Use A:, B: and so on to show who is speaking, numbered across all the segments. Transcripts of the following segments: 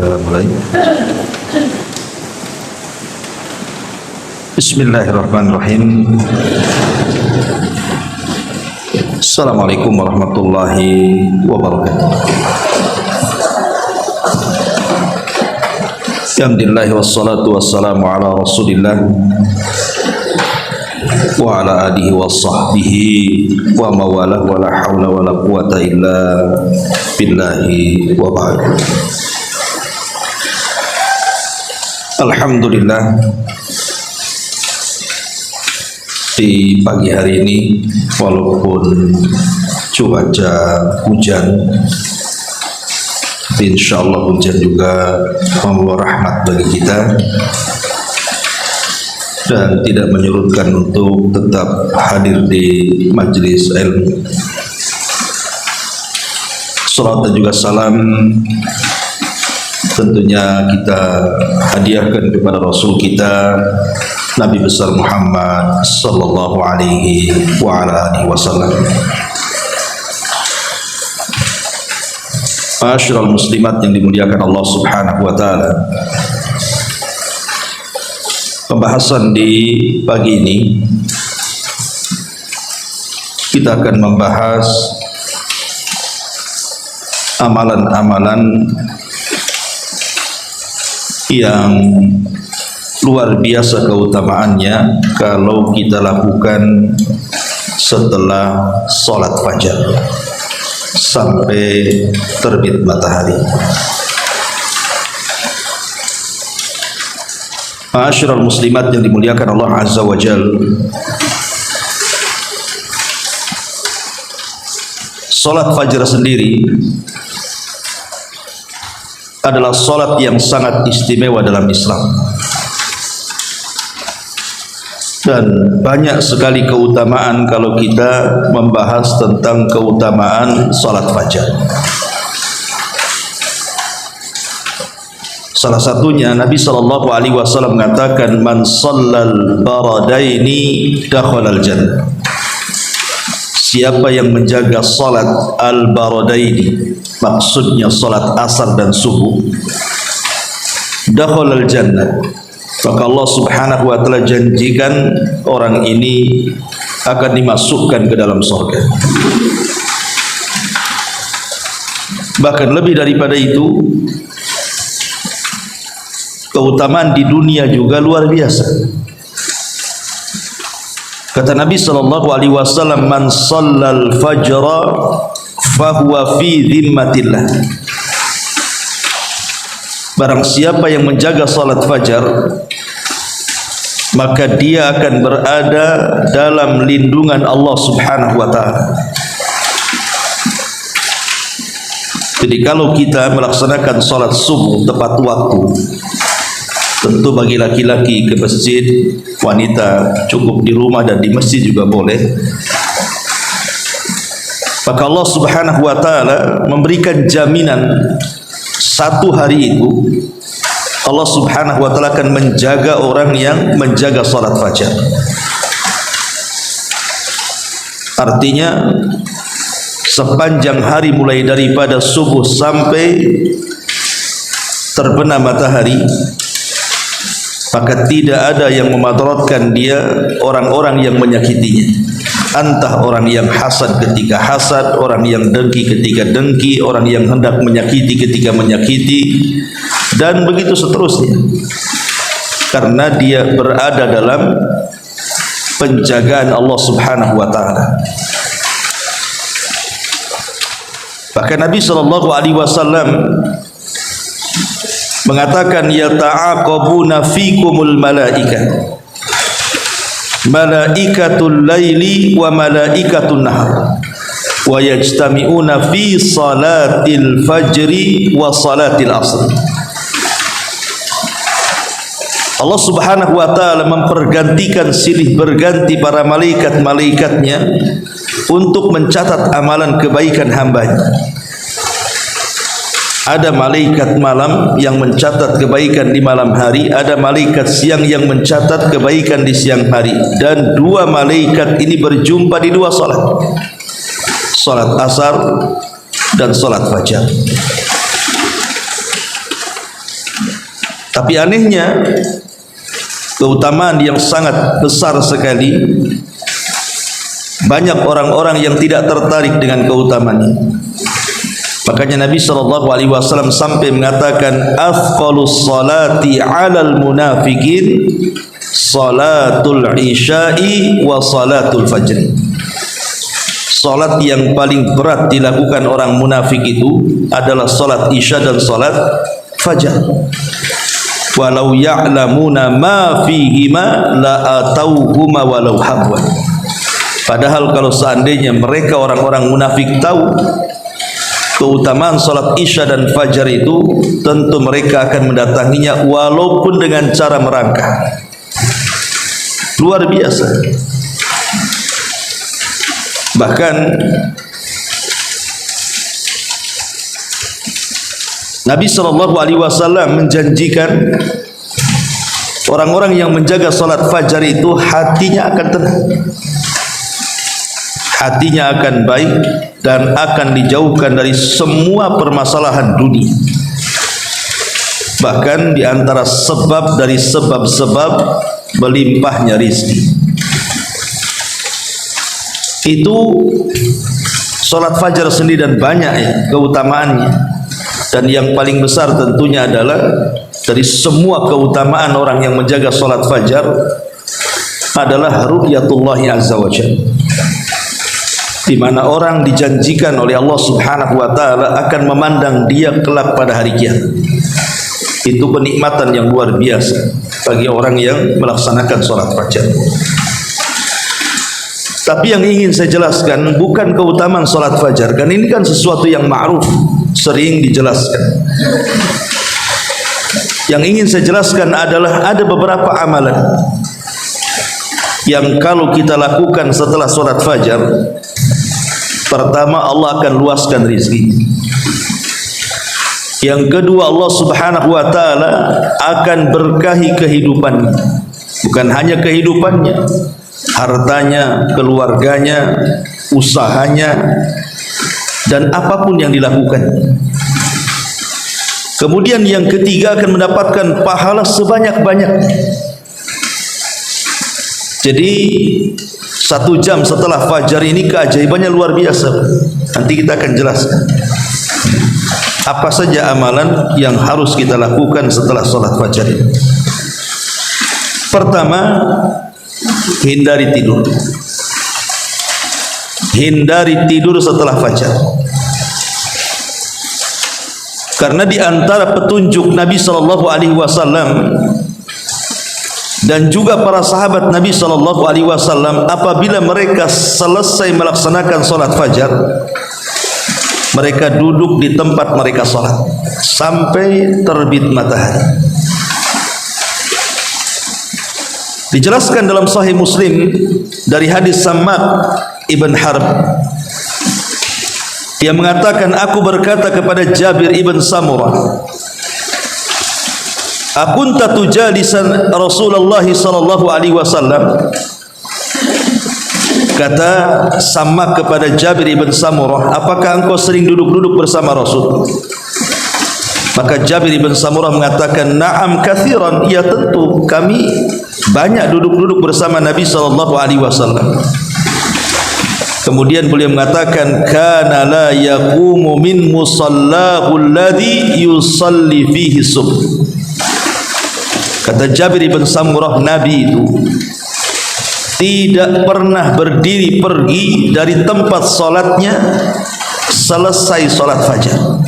A: Mulai. Bismillahirrahmanirrahim. Assalamualaikum warahmatullahi wabarakatuh. Alhamdulillah wassalatu wassalamu ala rasulillah wa ala alihi wa sahbihi wa mawalah wa la hawla wa la quwata illa billahi wa ba'd. Alhamdulillah, di pagi hari ini walaupun cuaca hujan, tapi insyaallah hujan juga membawa rahmat bagi kita dan tidak menyurutkan untuk tetap hadir di majelis ilmu. Salat dan juga salam tentunya kita hadiahkan kepada Rasul kita Nabi besar Muhammad sallallahu alaihi wa ala alihi wasallam. Ma'asyiral muslimat yang dimuliakan Allah Subhanahu wa taala. Pembahasan di pagi ini kita akan membahas amalan-amalan yang luar biasa keutamaannya kalau kita lakukan setelah sholat fajar sampai terbit matahari. Ma'asyiral muslimat yang dimuliakan Allah Azza wa Jalla, sholat fajar sendiri adalah sholat yang sangat istimewa dalam Islam, dan banyak sekali keutamaan kalau kita membahas tentang keutamaan sholat fajar. Salah satunya Nabi SAW mengatakan, man shallal baradaini dakhalal jannah. Siapa yang menjaga salat al-baradaini, maksudnya salat asar dan subuh, dakhalal jannah, maka Allah Subhanahu wa taala janjikan orang ini akan dimasukkan ke dalam surga. Bahkan lebih daripada itu, keutamaan di dunia juga luar biasa. Kata Nabi sallallahu alaihi wasallam, man shallal fajra fahuwa fi dhimmatillah. Barang siapa yang menjaga salat fajar, maka dia akan berada dalam lindungan Allah Subhanahu wa taala. Jadi kalau kita melaksanakan salat subuh tepat waktu, tentu bagi laki-laki ke masjid, wanita cukup di rumah dan di masjid juga boleh, maka Allah Subhanahu wa taala memberikan jaminan satu hari itu Allah Subhanahu wa taala akan menjaga orang yang menjaga salat fajar. Artinya sepanjang hari mulai daripada subuh sampai terbenam matahari, maka tidak ada yang memadaratkan dia, orang-orang yang menyakitinya. Entah orang yang hasad ketika hasad, orang yang dengki ketika dengki, orang yang hendak menyakiti ketika menyakiti, dan begitu seterusnya. Karena dia berada dalam penjagaan Allah Subhanahu wa taala. Bahkan Nabi sallallahu alaihi wasallam mengatakan, yata'aqabuna fikumul malaika, malaikatul laili wa malaikatul nahar, wa yajtami'una fi salatil fajri wa salatil asr. Allah Subhanahu wa taala mempergantikan silih berganti para malaikat-malaikatnya untuk mencatat amalan kebaikan hambanya. Ada malaikat malam yang mencatat kebaikan di malam hari, ada malaikat siang yang mencatat kebaikan di siang hari, dan dua malaikat ini berjumpa di dua salat, salat asar dan salat fajar. Tapi anehnya, keutamaan yang sangat besar sekali, banyak orang-orang yang tidak tertarik dengan keutamaannya. Makanya Nabi SAW sampai mengatakan, afqalus salati 'alal munafiqin salatul isya'i wa salatul fajr. Salat yang paling berat dilakukan orang munafik itu adalah salat isya dan salat fajar. Walau ya'lamuna ma fihima la atauhuma walau habwan. Padahal kalau seandainya mereka orang-orang munafik tahu keutamaan salat isya dan fajar itu, tentu mereka akan mendatanginya walaupun dengan cara merangkak. Luar biasa. Bahkan Nabi SAW menjanjikan orang-orang yang menjaga salat fajar itu hatinya akan tenang, hatinya akan baik, dan akan dijauhkan dari semua permasalahan dunia. Bahkan di antara sebab dari sebab-sebab melimpahnya rizki itu salat fajar sendiri, dan banyak ya keutamaannya. Dan yang paling besar tentunya adalah dari semua keutamaan orang yang menjaga salat fajar adalah ru'yatullahi azza wa jalla, di mana orang dijanjikan oleh Allah Subhanahu wa taala akan memandang dia kelak pada hari kiamat. Itu kenikmatan yang luar biasa bagi orang yang melaksanakan salat fajar. Tapi yang ingin saya jelaskan bukan keutamaan salat fajar, kan ini kan sesuatu yang ma'ruf, sering dijelaskan. Yang ingin saya jelaskan adalah ada beberapa amalan yang kalau kita lakukan setelah salat fajar, pertama Allah akan luaskan rezeki. Yang kedua, Allah Subhanahu wa taala akan berkahi kehidupannya. Bukan hanya kehidupannya, hartanya, keluarganya, usahanya, dan apapun yang dilakukan. Kemudian yang ketiga, akan mendapatkan pahala sebanyak-banyaknya. Jadi 1 jam setelah fajar ini keajaibannya luar biasa. Nanti kita akan jelaskan apa saja amalan yang harus kita lakukan setelah salat fajar ini. Pertama, hindari tidur. Hindari tidur setelah fajar. Karena di antara petunjuk Nabi SAW dan juga para sahabat Nabi SAW, apabila mereka selesai melaksanakan salat fajar, mereka duduk di tempat mereka salat sampai terbit matahari. Dijelaskan dalam Sahih Muslim dari hadis Sammak ibn Harb, dia mengatakan, aku berkata kepada Jabir ibn Samurah, akunta tujalisan Rasulullah sallallahu alaihi wasallam. Kata Sammak kepada Jabir ibn Samurah, apakah engkau sering duduk-duduk bersama Rasul? Maka Jabir ibn Samurah mengatakan, na'am kathiran, ya tentu kami banyak duduk-duduk bersama Nabi SAW. Kemudian beliau mengatakan, kana la yaqumu min musallahu alladhi yusalli fihi subuh. Kata Jabir ibn Samurah, Nabi itu tidak pernah berdiri pergi dari tempat salatnya selesai salat fajar,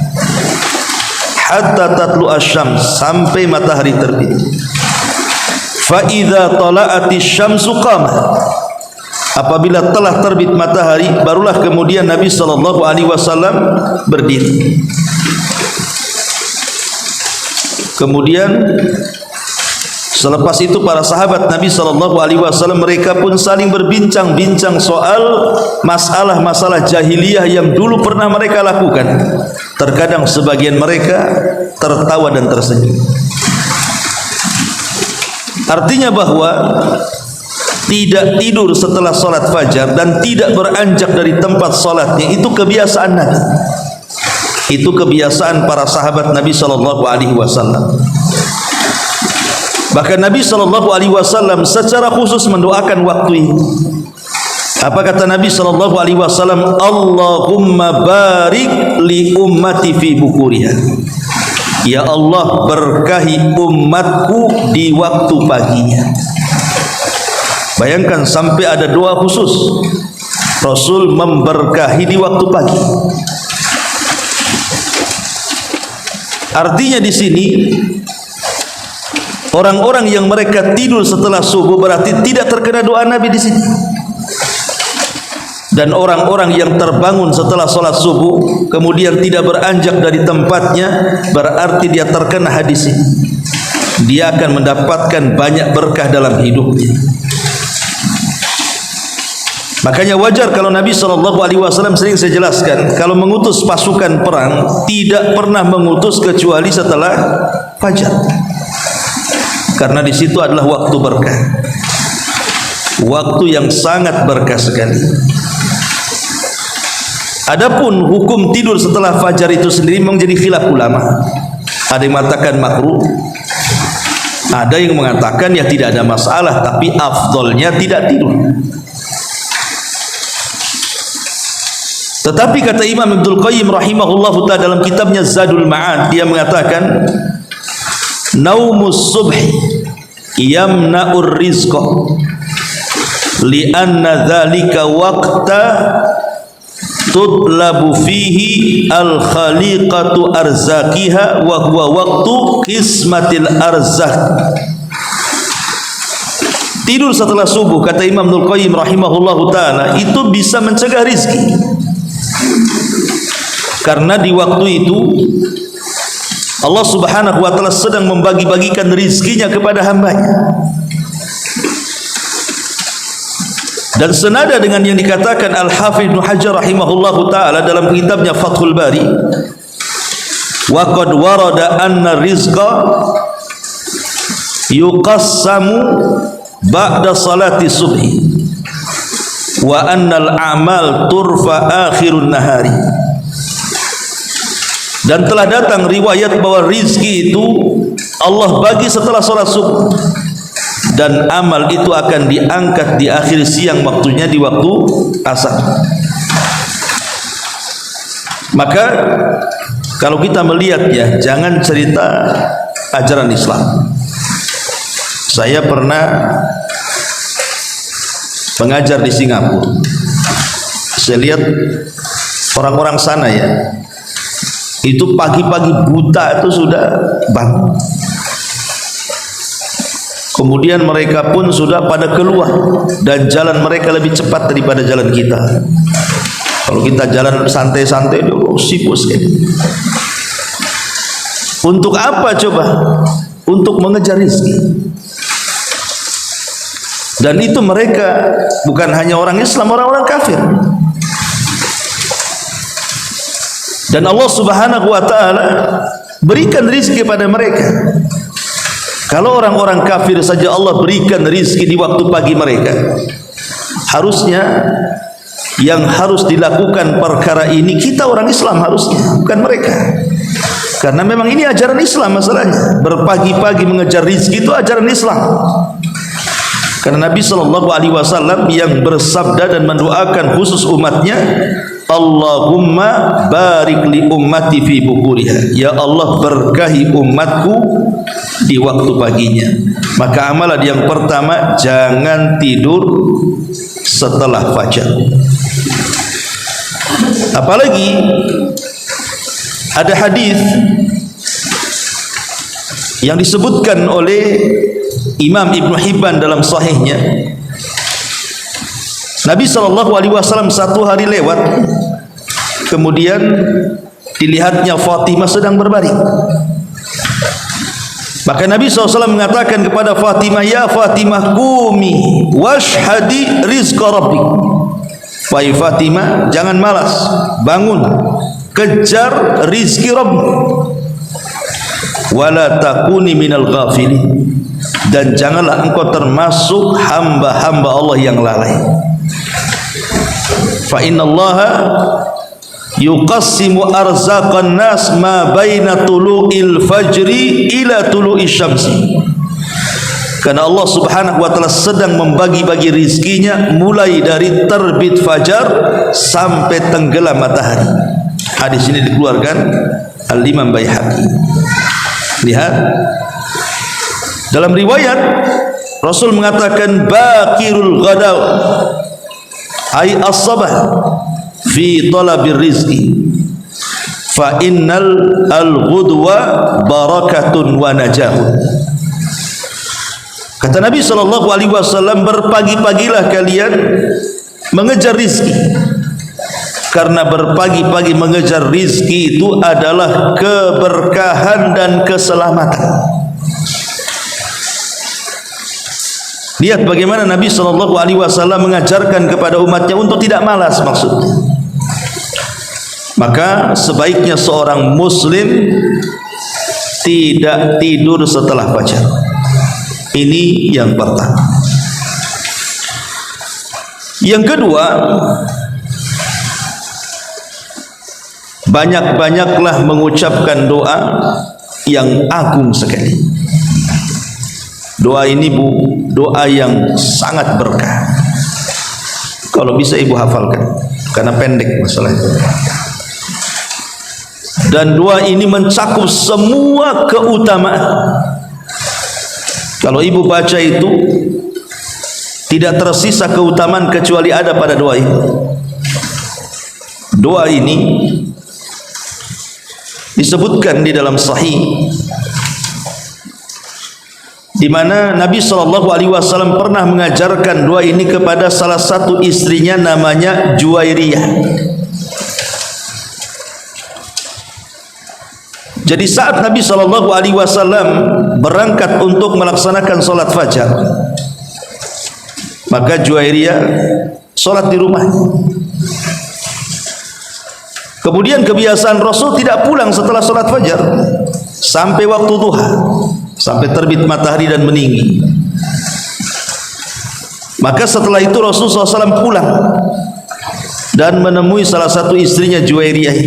A: hatta tatlu asyams, sampai matahari terbit. Fa idza tala'ati syamsu qama, apabila telah terbit matahari, barulah kemudian Nabi SAW berdiri. Kemudian selepas itu para sahabat Nabi SAW mereka pun saling berbincang-bincang soal masalah-masalah jahiliyah yang dulu pernah mereka lakukan. Terkadang sebagian mereka tertawa dan tersenyum. Artinya bahwa tidak tidur setelah salat fajar dan tidak beranjak dari tempat salatnya itu kebiasaan Nabi. Itu kebiasaan para sahabat Nabi SAW. Bahkan Nabi SAW secara khusus mendoakan waktu itu. Apa kata Nabi SAW? Allahumma barik li ummati fi bukuriha. Ya Allah, berkahi umatku di waktu paginya. Bayangkan sampai ada doa khusus. Rasul memberkahi di waktu pagi. Artinya di sini orang-orang yang mereka tidur setelah subuh berarti tidak terkena doa Nabi di sini. Dan orang-orang yang terbangun setelah sholat subuh kemudian tidak beranjak dari tempatnya berarti dia terkena hadis ini. Dia akan mendapatkan banyak berkah dalam hidupnya. Makanya wajar kalau Nabi SAW sering saya jelaskan, kalau mengutus pasukan perang tidak pernah mengutus kecuali setelah fajar, karena di situ adalah waktu berkah, waktu yang sangat berkah sekali. Adapun hukum tidur setelah fajar itu sendiri menjadi khilaf ulama. Ada yang mengatakan makruh, ada yang mengatakan ya tidak ada masalah, tapi afdolnya tidak tidur. Tetapi kata Imam Ibnul Qayyim rahimahullahu ta'ala dalam kitabnya Zadul Ma'ad, dia mengatakan naumus subhi yamna'ur rizqa li'anna dhalika waqta tutlabu fihi al-khaliqatu arzakiha wa huwa waqtu qismatil arzak. Tidur setelah subuh, kata Imam Ibnul Qayyim rahimahullahu ta'ala, itu bisa mencegah rizki. Karena di waktu itu Allah Subhanahu wa ta'ala sedang membagi-bagikan rizkinya kepada hambanya. Dan senada dengan yang dikatakan Al-Hafidh Ibnu Hajar rahimahullahu ta'ala dalam kitabnya Fathul Bari, wa qad warada anna rizqa yuqassamu ba'da salati subhi wa annal a'mal turfa akhirun nahari. Dan telah datang riwayat bahwa rizki itu Allah bagi setelah sholat subuh, dan amal itu akan diangkat di akhir siang, waktunya di waktu asar. Maka kalau kita melihat ya, jangan cerita ajaran Islam. Saya pernah mengajar di Singapura. Saya lihat orang-orang sana ya, itu pagi-pagi buta itu sudah bangun. Kemudian mereka pun sudah pada keluar, dan jalan mereka lebih cepat daripada jalan kita. Kalau kita jalan santai-santai, sibuk sekali. Untuk apa coba? Untuk mengejar rezeki. Dan itu mereka bukan hanya orang Islam, orang-orang kafir. Dan Allah Subhanahu wa ta'ala berikan rizki pada mereka. Kalau orang-orang kafir saja Allah berikan rizki di waktu pagi mereka, harusnya yang harus dilakukan perkara ini kita orang Islam harusnya, bukan mereka. Karena memang ini ajaran Islam masalahnya. Berpagi-pagi mengejar rizki itu ajaran Islam. Karena Nabi SAW yang bersabda dan mendoakan khusus umatnya, Allahumma barik li ummati fi bukuriha. Ya Allah, berkahi umatku di waktu paginya. Maka amalan yang pertama, jangan tidur setelah fajar. Apalagi ada hadis yang disebutkan oleh Imam Ibnu Hibban dalam sahihnya, Nabi SAW satu hari lewat, kemudian dilihatnya Fatimah sedang berbaring. Maka Nabi SAW mengatakan kepada Fatimah, ya Fatimah, qumi washhadi rizqa rabbik. Wahai Fatimah, jangan malas, bangun, kejar rizki Rabb. Wala takuni minal ghafilin, dan janganlah engkau termasuk hamba-hamba Allah yang lalai. Fa innallaha yuqassimu arzaqan nas ma baina tulu'il fajri ila tulu'i syamsi. Karena Allah Subhanahu wa taala sedang membagi-bagi rizkinya mulai dari terbit fajar sampai tenggelam matahari. Hadis ini dikeluarkan Al-Imam Baihaqi. Lihat dalam riwayat Rasul mengatakan baqirul ghadaw ay as-sabah fi talabir rizqi fa innal al-ghudwa barakatun wa najahun. Kata Nabi SAW, berpagi-pagilah kalian mengejar rizki, karena berpagi-pagi mengejar rizki itu adalah keberkahan dan keselamatan. Lihat bagaimana Nabi SAW mengajarkan kepada umatnya untuk tidak malas maksudnya. Maka sebaiknya seorang muslim tidak tidur setelah fajar. Ini yang pertama. Yang kedua, banyak-banyaklah mengucapkan doa yang agung sekali. Doa ini doa yang sangat berkah. Kalau bisa ibu hafalkan, karena pendek masalah itu. Dan doa ini mencakup semua keutamaan. Kalau ibu baca itu, tidak tersisa keutamaan kecuali ada pada doa ini. Doa ini disebutkan di dalam Sahih, di mana Nabi SAW pernah mengajarkan doa ini kepada salah satu istrinya namanya Juwairiyah. Jadi saat Nabi SAW berangkat untuk melaksanakan solat fajar, maka Juwairiyah solat di rumah. Kemudian kebiasaan Rasul tidak pulang setelah solat fajar sampai waktu duha, sampai terbit matahari dan meninggi. Maka setelah itu Rasul SAW pulang dan menemui salah satu istrinya Juwairiyah.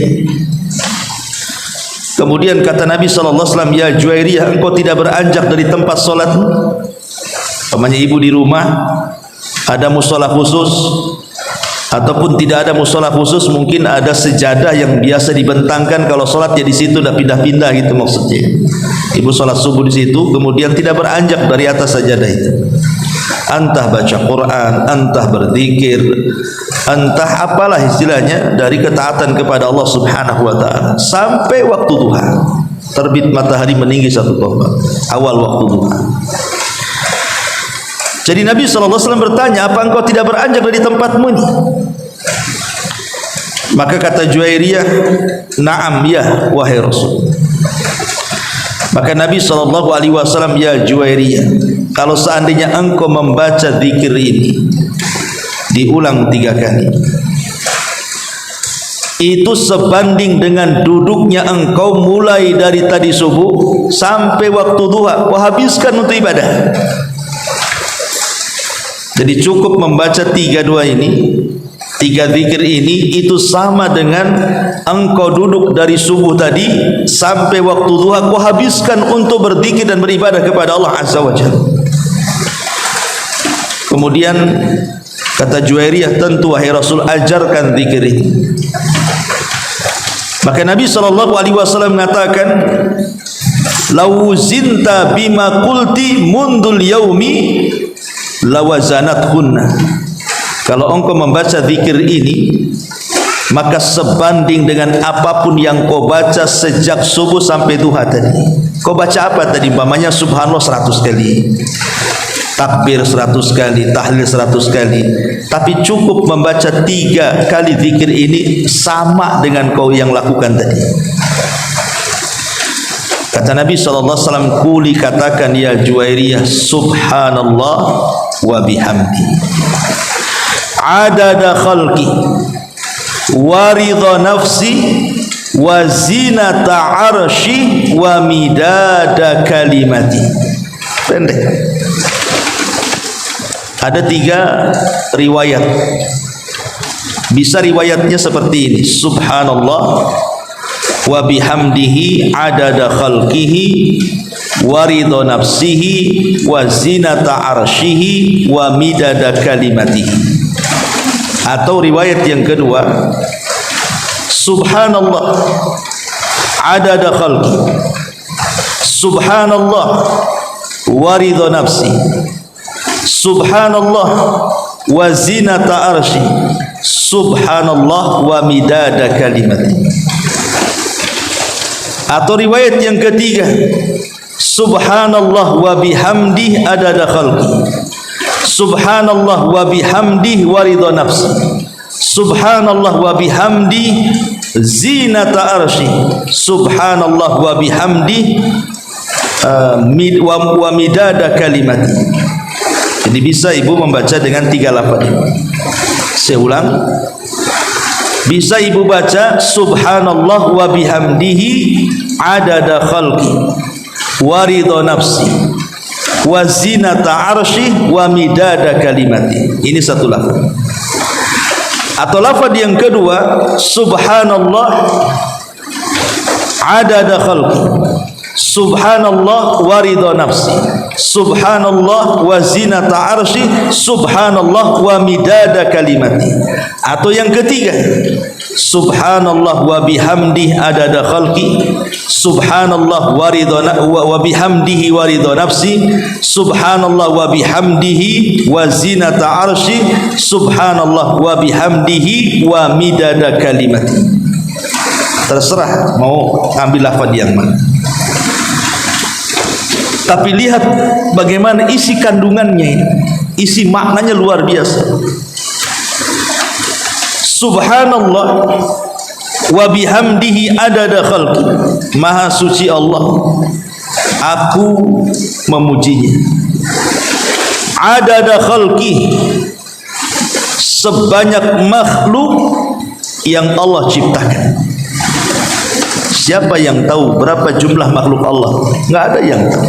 A: Kemudian kata Nabi SAW, ya Juwairiyah, engkau tidak beranjak dari tempat solat? Namanya ibu di rumah, ada musola khusus, ataupun tidak ada musola khusus, mungkin ada sejadah yang biasa dibentangkan kalau solat ya di situ, dah pindah-pindah gitu maksudnya. Ibu solat subuh di situ, kemudian tidak beranjak dari atas sajadah itu. Entah baca Quran, entah berzikir, entah apalah istilahnya dari ketaatan kepada Allah Subhanahu wa taala sampai waktu duha. Terbit matahari meninggi satu tombak, awal waktu duha. Jadi Nabi SAW bertanya, apa engkau tidak beranjak dari tempatmu ini? Maka kata Juwairiyah, na'am ya wahai Rasul. Maka Nabi SAW, ya Juwairiyah, kalau seandainya engkau membaca zikir ini diulang 3 kali, itu sebanding dengan duduknya engkau mulai dari tadi subuh sampai waktu duha, kau habiskan untuk ibadah. Jadi cukup membaca 3 doa ini, 3 zikir ini, itu sama dengan engkau duduk dari subuh tadi sampai waktu duha, kau habiskan untuk berzikir dan beribadah kepada Allah Azza wa Jalla. Kemudian kata Juwairiyah, tentu wahai Rasul, ajarkan zikir ini. Maka Nabi SAW mengatakan, lau zinta bima qulti mundul yaumi lawazanat hunna. Kalau engkau membaca zikir ini, maka sebanding dengan apapun yang kau baca sejak subuh sampai duha tadi. Kau baca apa tadi? Umpamanya subhanallah 100 kali, takbir 100 kali, tahlil 100 kali, tapi cukup membaca 3 kali zikir ini sama dengan kau yang lakukan tadi. Kata Nabi SAW, kuli katakan ya Juwairiyah, subhanallah wa bihamdi adada khalqi wa ridha nafsi wa zinata arshi wa midada kalimati. Pendek. Ada 3 riwayat. Bisa riwayatnya seperti ini, subhanallah wa bihamdihi adada khalqihi wa ridha nafsihi wa zinata arsyihi wa midada kalimatihi. Atau riwayat yang kedua, subhanallah adada khalqi, subhanallah wa ridha nafsi, subhanallah wa zinata arsy, subhanallah wa midada kalimati. Atau riwayat yang ketiga, subhanallah wa bihamdihi adada khalqi, subhanallah wa bihamdihi wa ridha nafsi, subhanallah wa bihamdihi zinata arsy, subhanallah wa bihamdihi wa midada kalimati. Jadi bisa ibu membaca dengan 3 lafaz. Saya ulang, bisa ibu baca subhanallah wa bihamdihi adada khalqi wa ridha nafsi wa zinata arsy wa midada kalimati. Ini satu lafaz. Atau lafaz yang kedua, subhanallah adada khalqi, subhanallah wa ridha nafsi, subhanallah wa zinata arsy, subhanallah wa midada kalimati. Atau yang ketiga, subhanallah wa bihamdihi adada khalqi, subhanallah wa bihamdihi wa ridha nafsi, subhanallah wa bihamdihi wa zinata arsy, subhanallah wa bihamdihi wa midada kalimati. Terserah mau ambil lafaz yang mana. Tapi lihat bagaimana isi kandungannya ini. Isi maknanya luar biasa. Subhanallah wa bihamdihi adada khalqi. Maha suci Allah, aku memujinya. Adada khalqi, sebanyak makhluk yang Allah ciptakan. Siapa yang tahu berapa jumlah makhluk Allah? Enggak ada yang tahu.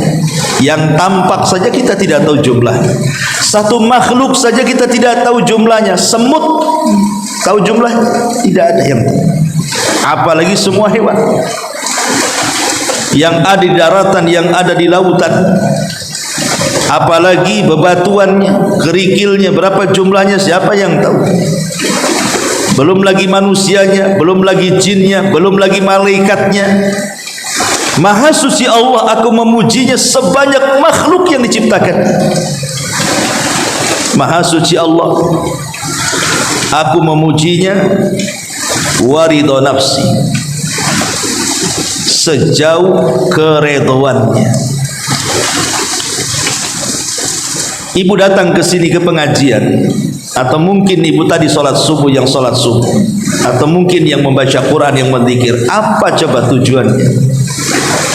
A: Yang tampak saja kita tidak tahu jumlahnya. Satu makhluk saja kita tidak tahu jumlahnya. Semut tahu jumlahnya? Tidak ada yang tahu. Apalagi semua hewan yang ada di daratan, yang ada di lautan. Apalagi bebatuannya, kerikilnya, berapa jumlahnya? Siapa yang tahu? Belum lagi manusianya, belum lagi jinnya, belum lagi malaikatnya. Maha suci Allah, aku memujinya sebanyak makhluk yang diciptakan. Maha suci Allah, aku memujinya wa ridha nafsi, sejauh keredhoannya. Ibu datang ke sini ke pengajian, atau mungkin ibu tadi sholat subuh, yang sholat subuh, atau mungkin yang membaca Quran, yang berzikir. Apa coba tujuannya?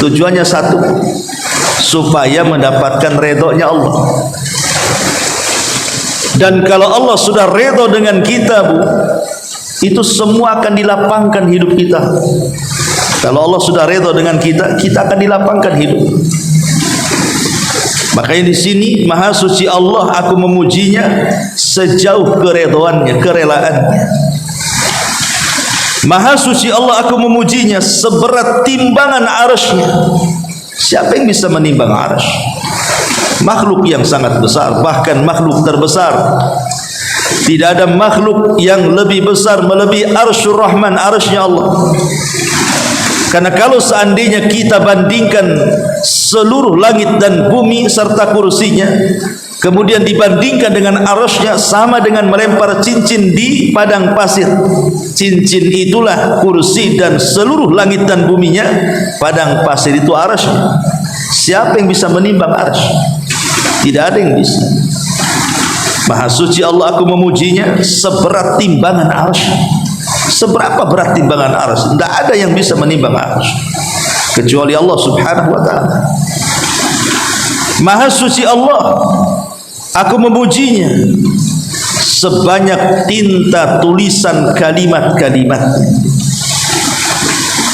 A: Tujuannya satu, supaya mendapatkan redhonya Allah. Dan kalau Allah sudah redho dengan kita, bu, itu semua akan dilapangkan hidup kita. Kalau Allah sudah redho dengan kita, kita akan dilapangkan hidup. Makanya di sini Maha suci Allah, aku memujinya sejauh keredhoannya, kerelaannya. Maha suci Allah, aku memujinya seberat timbangan arsy-Nya. Siapa yang bisa menimbang arsy? Makhluk yang sangat besar, bahkan makhluk terbesar. Tidak ada makhluk yang lebih besar melebihi arsyur Rahman, arsy-Nya Allah. Karena kalau seandainya kita bandingkan seluruh langit dan bumi serta kursinya, kemudian dibandingkan dengan arsy-Nya, sama dengan melempar cincin di padang pasir. Cincin itulah kursi, dan seluruh langit dan buminya, padang pasir itu arsy-Nya. Siapa yang bisa menimbang arsy? Tidak ada yang bisa. Maha suci Allah, aku memujinya seberat timbangan arsy. Seberapa berat timbangan arsy? Tidak ada yang bisa menimbang arsy kecuali Allah subhanahu wa ta'ala. Maha suci Allah, aku memujinya sebanyak tinta tulisan kalimat-kalimat.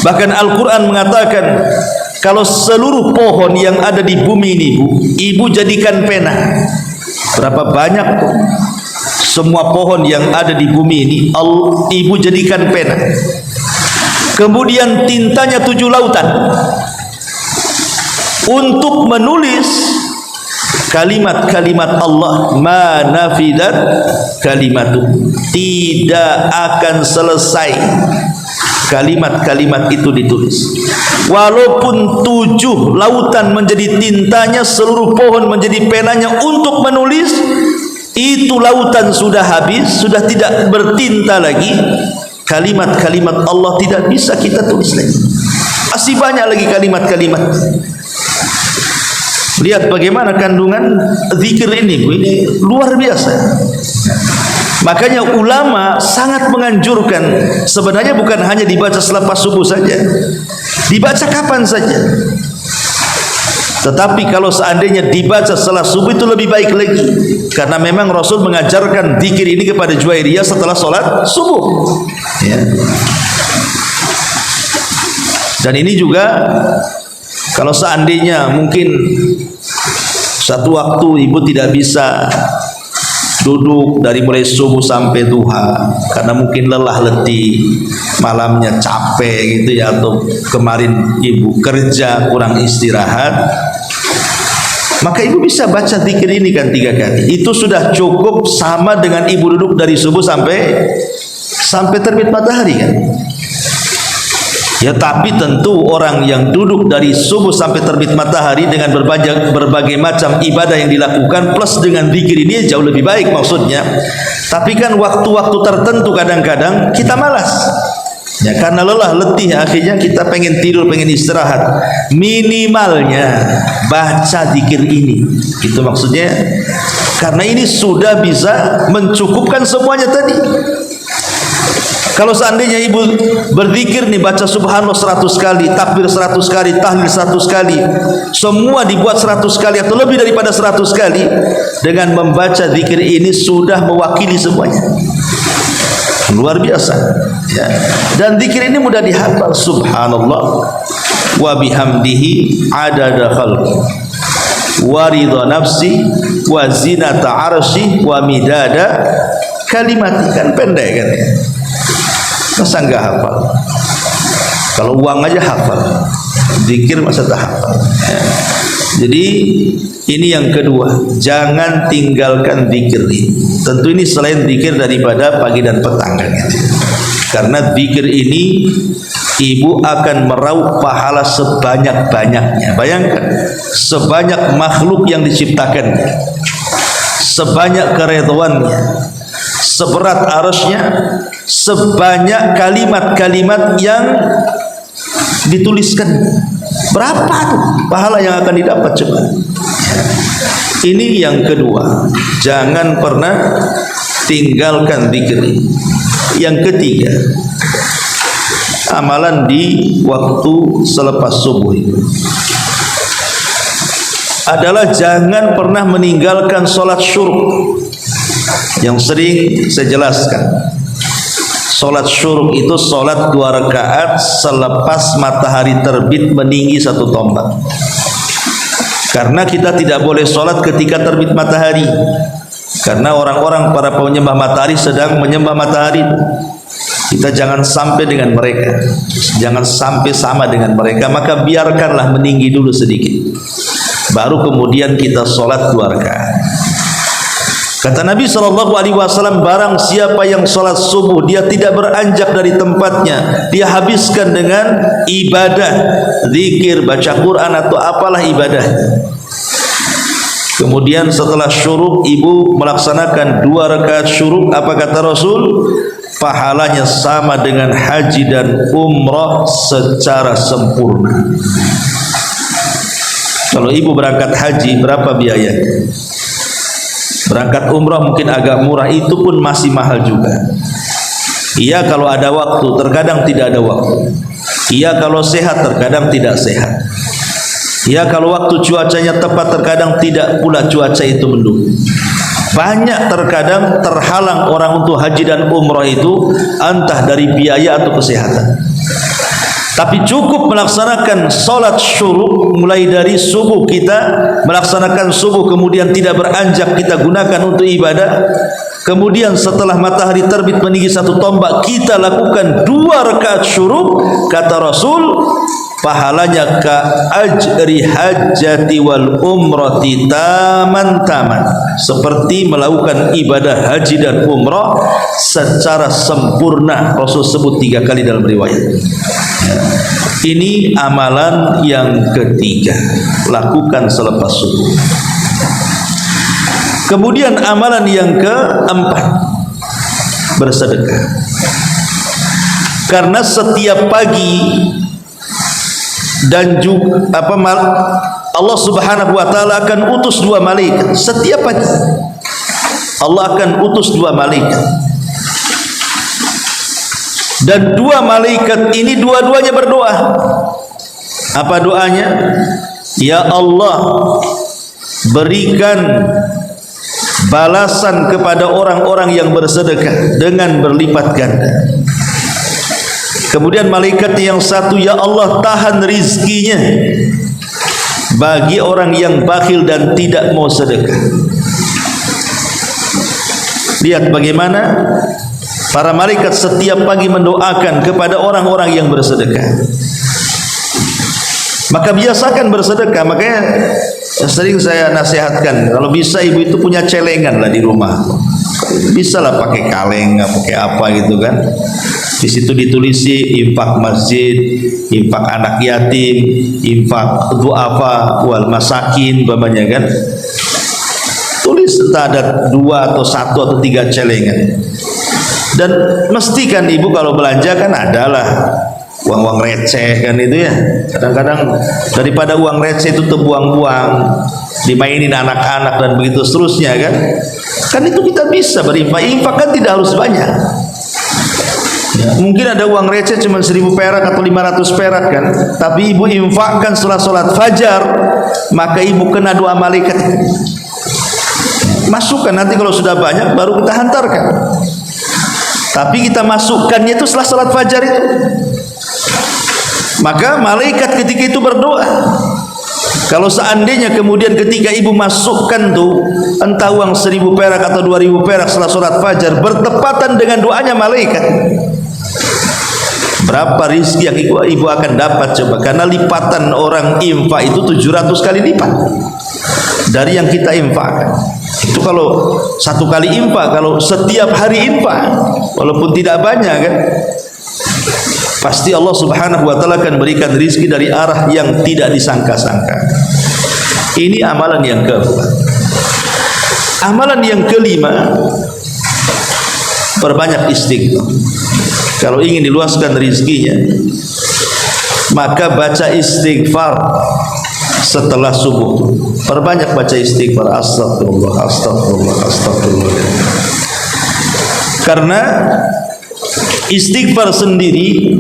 A: Bahkan Al-Quran mengatakan, kalau seluruh pohon yang ada di bumi ini, ibu jadikan pena. Berapa banyak semua pohon yang ada di bumi ini, ibu jadikan pena. kemudian tintanya 7 lautan untuk menulis kalimat-kalimat Allah, ma nafidat kalimatu, tidak akan selesai kalimat-kalimat itu ditulis. Walaupun 7 lautan menjadi tintanya, seluruh pohon menjadi penanya untuk menulis, itu lautan sudah habis, sudah tidak bertinta lagi, kalimat-kalimat Allah tidak bisa kita tulis lagi. Masih banyak lagi kalimat-kalimat. Lihat bagaimana kandungan zikir ini luar biasa. Makanya ulama sangat menganjurkan, sebenarnya bukan hanya dibaca selepas subuh saja, dibaca kapan saja. Tetapi kalau seandainya dibaca setelah subuh itu lebih baik lagi, karena memang Rasul mengajarkan zikir ini kepada Juwairiyah setelah sholat subuh, ya. Dan ini juga kalau seandainya mungkin satu waktu ibu tidak bisa duduk dari mulai subuh sampai duha karena mungkin lelah letih, malamnya capek gitu ya, atau kemarin ibu kerja kurang istirahat, maka ibu bisa baca zikir ini kan 3 kali. Itu sudah cukup, sama dengan ibu duduk dari subuh sampai terbit matahari kan. Ya, tapi tentu orang yang duduk dari subuh sampai terbit matahari dengan berbagai macam ibadah yang dilakukan plus dengan zikir ini jauh lebih baik maksudnya. Tapi kan waktu-waktu tertentu kadang-kadang kita malas, ya, karena lelah letih, akhirnya kita pengen tidur, pengen istirahat. Minimalnya baca zikir ini, itu maksudnya, karena ini sudah bisa mencukupkan semuanya tadi. Kalau seandainya ibu berzikir nih, baca subhanallah 100 kali, takbir 100 kali, tahlil 100 kali, semua dibuat 100 kali atau lebih daripada 100 kali, dengan membaca zikir ini sudah mewakili semuanya. Luar biasa, ya. Dan zikir ini mudah dihafal. Subhanallah wa bihamdihi adada khalqi wa ridha nafsi wa zinata arsy wa midada kalimat. Kan pendek kan ya, masa enggak hafal? Kalau uang aja hafal, zikir masa tak hafal, ya. Jadi ini yang kedua, jangan tinggalkan zikir ini. Tentu ini selain zikir daripada pagi dan petang kan, ya. Karena zikir ini ibu akan meraup pahala sebanyak-banyaknya. Bayangkan, sebanyak makhluk yang diciptakan, sebanyak keridhaannya, seberat arasnya, sebanyak kalimat-kalimat yang dituliskan. Berapa pahala yang akan didapat coba? Ini yang kedua, jangan pernah tinggalkan zikir. Yang ketiga, amalan di waktu selepas subuh itu adalah jangan pernah meninggalkan sholat syuruk. Yang sering saya jelaskan, sholat syuruk itu sholat 2 rakaat selepas matahari terbit meninggi 1 tombak. Karena kita tidak boleh sholat ketika terbit matahari, karena orang-orang para penyembah matahari sedang menyembah matahari. Kita jangan sampai dengan mereka, jangan sampai sama dengan mereka, maka biarkanlah meninggi dulu sedikit, baru kemudian kita sholat 2 rakaat. Kata Nabi SAW, barang siapa yang sholat subuh dia tidak beranjak dari tempatnya, dia habiskan dengan ibadah, zikir, baca Quran atau apalah ibadah. Kemudian setelah syuruk ibu melaksanakan 2 rakaat syuruk, apa kata Rasul? Pahalanya sama dengan haji dan umrah secara sempurna. Kalau ibu berangkat haji, berapa biayanya? Berangkat umrah mungkin agak murah, itu pun masih mahal juga. Iya kalau ada waktu, terkadang tidak ada waktu. Iya kalau sehat, terkadang tidak sehat. Iya kalau waktu cuacanya tepat, terkadang tidak pula cuaca itu mendukung. Banyak terkadang terhalang orang untuk haji dan umrah itu, entah dari biaya atau kesehatan. Tapi cukup melaksanakan solat syuruk, mulai dari subuh kita melaksanakan subuh, kemudian tidak beranjak kita gunakan untuk ibadah. Kemudian setelah matahari terbit meninggi 1 tombak kita lakukan 2 rakaat syuruk, kata Rasul, pahalanya ka ajri hajjati wal umrati taman, seperti melakukan ibadah haji dan umrah secara sempurna. Rasul sebut 3 kali dalam riwayat. Ini amalan yang ketiga, lakukan selepas subuh. Kemudian amalan yang keempat, bersedekah. Karena setiap pagi dan juga Allah Subhanahu wa taala akan utus 2 malaikat setiap pagi. Allah akan utus 2 malaikat. Dan 2 malaikat ini dua-duanya berdoa. Apa doanya? Ya Allah, berikan balasan kepada orang-orang yang bersedekah dengan berlipat ganda. Kemudian malaikat yang satu, ya Allah, tahan rizkinya bagi orang yang bakhil dan tidak mau sedekah. Lihat bagaimana para malaikat setiap pagi mendoakan kepada orang-orang yang bersedekah. Maka biasakan bersedekah. Makanya sering saya nasihatkan, kalau bisa ibu itu punya celengan lah di rumah. Bisa lah pakai kaleng, pakai apa gitu kan. Di situ ditulisi infak masjid, infak anak yatim, infak du'afa wal masakin, umpamanya kan. Tulis entah ada 2 atau 1 atau 3 celengan. Dan mestikan ibu kalau belanja kan adalah uang-uang receh kan itu ya. Kadang-kadang daripada uang receh itu terbuang-buang, dimainin anak-anak dan begitu seterusnya kan. Kan itu kita bisa berinfak. Infak kan tidak harus banyak. Ya, mungkin ada uang receh cuma 1000 perak atau 500 perak kan. Tapi ibu infakkan setelah sholat fajar, maka ibu kena doa malaikat. Masukkan, nanti kalau sudah banyak baru kita hantarkan. Tapi kita masukkannya itu setelah sholat fajar itu. Maka malaikat ketika itu berdoa. Kalau seandainya kemudian ketika ibu masukkan tuh entah uang 1000 perak atau 2000 perak setelah sholat fajar bertepatan dengan doanya malaikat, berapa rizki yang ibu akan dapat coba? Karena lipatan orang infak itu 700 kali lipat dari yang kita infakkan. Itu kalau 1 kali infak. Kalau setiap hari infak, walaupun tidak banyak kan, pasti Allah Subhanahu wa taala akan berikan rizki dari arah yang tidak disangka-sangka. Ini amalan yang keempat. Amalan yang kelima, perbanyak istighfar. Kalau ingin diluaskan rizkinya, maka baca istighfar setelah subuh. Perbanyak baca istighfar, astagfirullah, astagfirullah, astagfirullah. Karena istighfar sendiri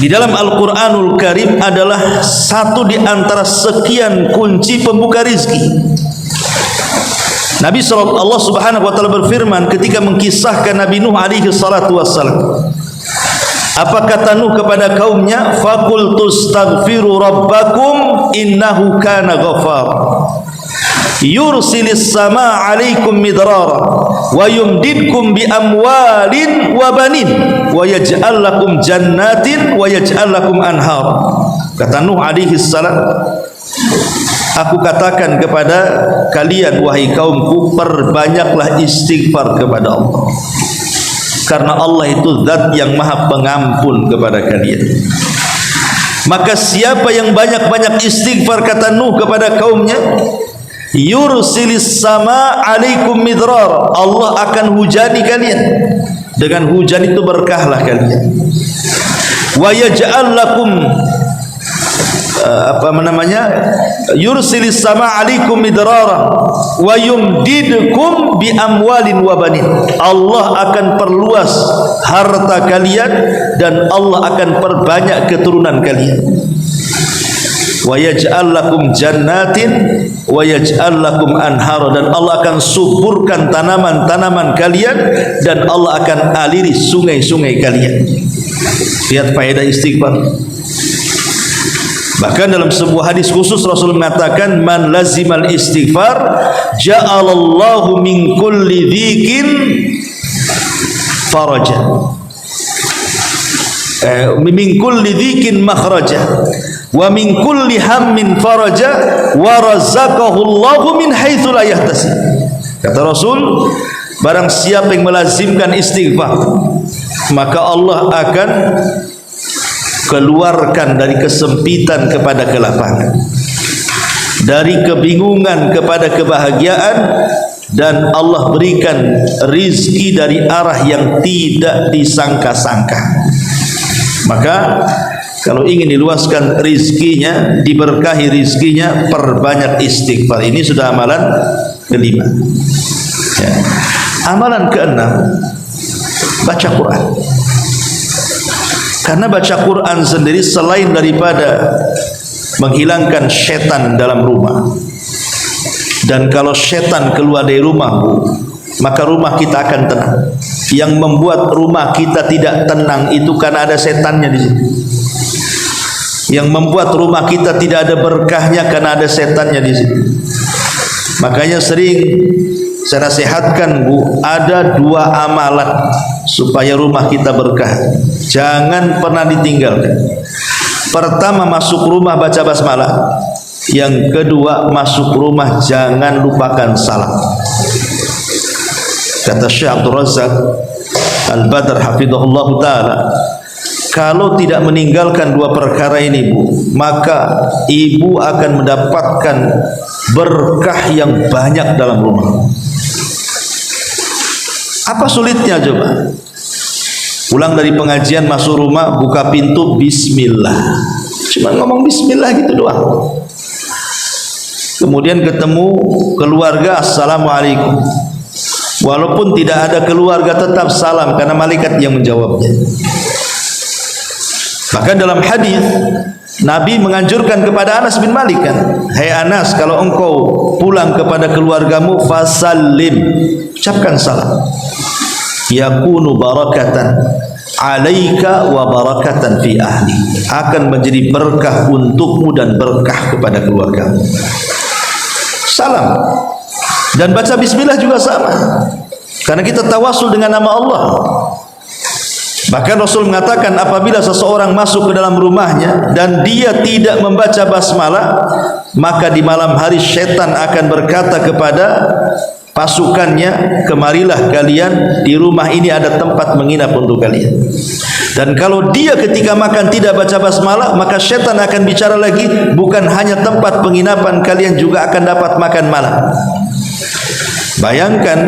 A: di dalam Al-Quranul Karim adalah satu di antara sekian kunci pembuka rizki. Nabi Allah Subhanahu wa taala berfirman ketika mengkisahkan Nabi Nuh alaihi salatu wassalam. Apa kata Nuh kepada kaumnya? Faqul tustaghfiru rabbakum innahu kana ghafar. Yursilis sama alaikum midrara wa yumdidkum bi amwalin wa banin wa yaj'al lakum jannatin wa yaj'al lakum anhar. Kata Nuh alaihi salam, aku katakan kepada kalian wahai kaumku, perbanyaklah istighfar kepada Allah, karena Allah itu zat yang maha pengampun kepada kalian. Maka siapa yang banyak-banyak istighfar, kata Nuh kepada kaumnya, yursilis sama alaikum midrar, Allah akan hujani kalian. Dengan hujan itu berkahlah kalian. Wa yaj'al lakum yursilis sama alaikum midrara wa yumdidkum bi amwalin wa banin, Allah akan perluas harta kalian dan Allah akan perbanyak keturunan kalian. Wa yaj'al lakum jannatin wa yaj'al lakum anhar, dan Allah akan suburkan tanaman-tanaman kalian dan Allah akan aliri sungai-sungai kalian. Lihat faedah istighfar. Bahkan dalam sebuah hadis khusus Rasul mengatakan, man lazimal istighfar ja'alallahu min kulli dhikin faraja, min kulli dhikin makhraja wa min kulli hammin faraja wa razaqahu Allahu min haitsu la yahtasib. Kata Rasul, barang siapa yang melazimkan istighfar, maka Allah akan keluarkan dari kesempitan kepada kelapangan, dari kebingungan kepada kebahagiaan, dan Allah berikan rizki dari arah yang tidak disangka-sangka. Maka kalau ingin diluaskan rizkinya, diberkahi rizkinya, perbanyak istighfar. Ini sudah amalan kelima. Ya. Amalan keenam, baca Quran. Karena baca Quran sendiri selain daripada menghilangkan setan dalam rumah, dan kalau setan keluar dari rumah, maka rumah kita akan tenang. Yang membuat rumah kita tidak tenang itu karena ada setannya di situ. Yang membuat rumah kita tidak ada berkahnya karena ada setannya di situ. Makanya sering saya nasihatkan, Bu, ada dua amalan supaya rumah kita berkah. Jangan pernah ditinggalkan. Pertama, masuk rumah baca basmalah. Yang kedua, masuk rumah jangan lupakan salam. Kata Syekh Abdul Razak Al-Badr hafizahullah ta'ala, kalau tidak meninggalkan dua perkara ini, Bu, maka ibu akan mendapatkan berkah yang banyak dalam rumah. Apa sulitnya coba? Pulang dari pengajian, masuk rumah, buka pintu, bismillah. Cuma ngomong bismillah gitu doang. Kemudian ketemu keluarga, assalamualaikum. Walaupun tidak ada keluarga tetap salam, karena malaikat yang menjawabnya. Bahkan dalam hadis Nabi menganjurkan kepada Anas bin Malik, kan, hai Anas, kalau engkau pulang kepada keluargamu, fasallim, ucapkan salam, yakunu barakatan alaika wa barakatan fi ahli, akan menjadi berkah untukmu dan berkah kepada keluargamu. Salam dan baca bismillah juga sama, karena kita tawasul dengan nama Allah. Bahkan Rasul mengatakan, apabila seseorang masuk ke dalam rumahnya dan dia tidak membaca basmalah, maka di malam hari syaitan akan berkata kepada pasukannya, kemarilah kalian, di rumah ini ada tempat menginap untuk kalian. Dan kalau dia ketika makan tidak baca basmalah, maka syaitan akan bicara lagi, bukan hanya tempat penginapan, kalian juga akan dapat makan malam. Bayangkan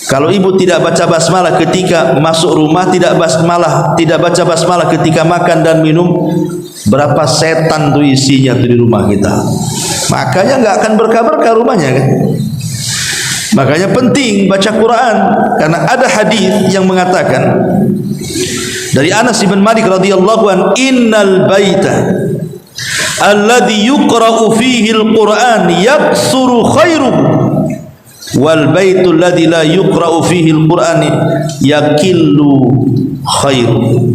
A: kalau ibu tidak baca basmalah ketika masuk rumah, tidak baca basmalah ketika makan dan minum, berapa setan tuh isinya tuh di rumah kita. Makanya nggak akan berkah-berkah rumahnya, kan? Makanya penting baca Quran, karena ada hadis yang mengatakan dari Anas bin Malik radhiyallahu an, innal baita alladhi yuqra'u fihi al-Quran yaksuru khairuhu wal baitul ladzi la yuqra'u fihi al-Qur'an yakillu khairu.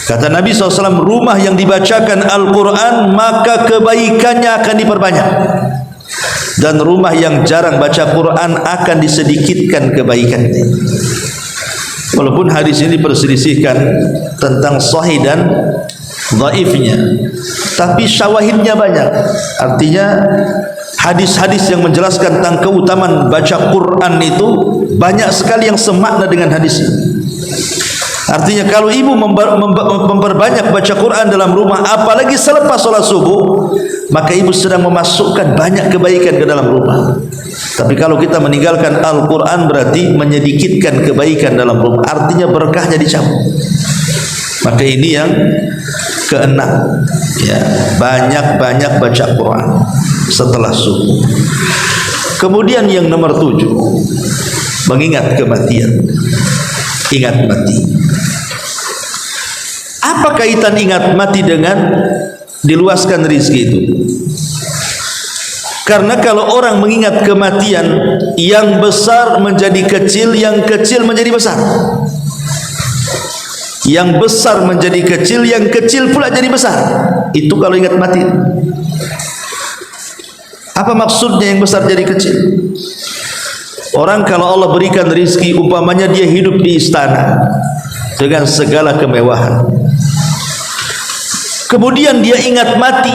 A: Kata Nabi SAW, rumah yang dibacakan Al-Quran maka kebaikannya akan diperbanyak, dan rumah yang jarang baca Quran akan disedikitkan kebaikannya. Walaupun hadis ini diperselisihkan tentang sahih dan dhaifnya, tapi syawahidnya banyak. Artinya hadis-hadis yang menjelaskan tentang keutamaan baca Quran itu banyak sekali yang semakna dengan hadis ini. Artinya kalau ibu memperbanyak baca Quran dalam rumah, apalagi selepas sholat subuh, maka ibu sedang memasukkan banyak kebaikan ke dalam rumah. Tapi kalau kita meninggalkan Al-Quran, berarti menyedikitkan kebaikan dalam rumah, artinya berkahnya dicabut. Maka ini yang keenam, ya, banyak-banyak baca Quran setelah subuh. Kemudian yang nomor 7, mengingat kematian. Ingat mati. Apa kaitan ingat mati dengan diluaskan rezeki itu? Karena kalau orang mengingat kematian, yang besar menjadi kecil, yang kecil menjadi besar. Yang besar menjadi kecil, yang kecil pula jadi besar. Itu kalau ingat mati. Apa maksudnya yang besar jadi kecil? Orang kalau Allah berikan rizki, umpamanya dia hidup di istana dengan segala kemewahan, kemudian dia ingat mati,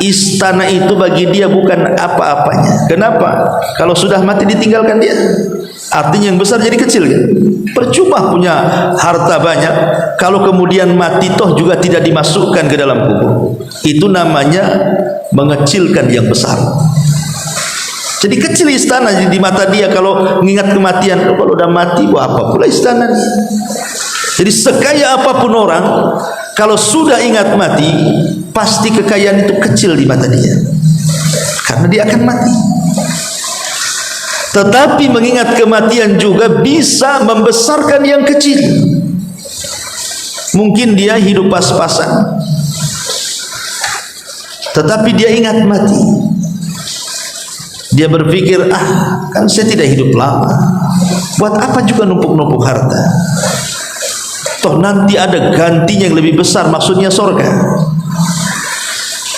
A: istana itu bagi dia bukan apa-apanya. Kenapa? Kalau sudah mati ditinggalkan dia. Artinya yang besar jadi kecil kan? Percuma punya harta banyak kalau kemudian mati toh juga tidak dimasukkan ke dalam kubur. Itu namanya mengecilkan yang besar. Jadi kecil istana di mata dia kalau mengingat kematian. Kalau udah mati, wah apa pula istana nih. Jadi sekaya apapun orang, kalau sudah ingat mati, pasti kekayaan itu kecil di mata dia, karena dia akan mati. Tetapi mengingat kematian juga bisa membesarkan yang kecil. Mungkin dia hidup pas-pasan, tetapi dia ingat mati. Dia berpikir, kan saya tidak hidup lama, buat apa juga numpuk-numpuk harta, toh nanti ada gantinya yang lebih besar, maksudnya surga.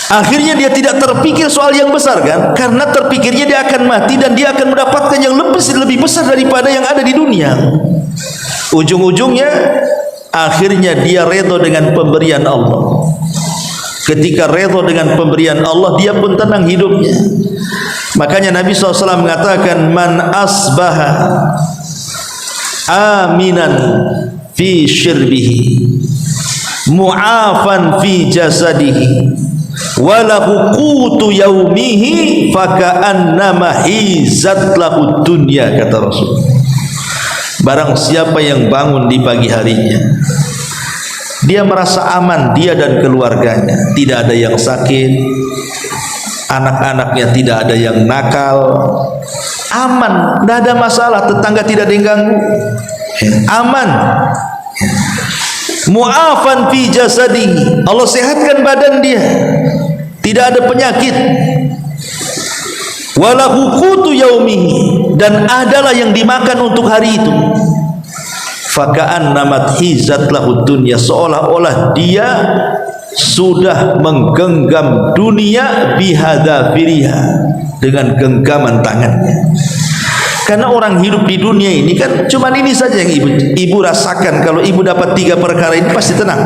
A: Akhirnya dia tidak terpikir soal yang besar kan, karena terpikirnya dia akan mati dan dia akan mendapatkan yang lebih besar daripada yang ada di dunia. Ujung-ujungnya akhirnya dia redha dengan pemberian Allah. Ketika redha dengan pemberian Allah, dia pun tenang hidupnya. Makanya Nabi SAW mengatakan, man asbaha aminan fi syirbihi mu'afan fi jasadihi walahu qutu yaumihi faka'annama hizat lahu dunya, kata Rasul. Barang siapa yang bangun di pagi harinya, dia merasa aman, dia dan keluarganya, tidak ada yang sakit, anak-anaknya tidak ada yang nakal, aman, tidak ada masalah, tetangga tidak ada yang ganggu, aman. Mu'afan fi jasadihi, Allah sehatkan badan dia, tidak ada penyakit. Walahu qutu yaumihi, dan adalah yang dimakan untuk hari itu. Faka'annamat hizat lahu dunya, seolah-olah dia sudah menggenggam dunia bihadzafiriha, dengan genggaman tangannya. Karena orang hidup di dunia ini kan cuma ini saja yang ibu rasakan. Kalau ibu dapat 3 perkara ini pasti tenang.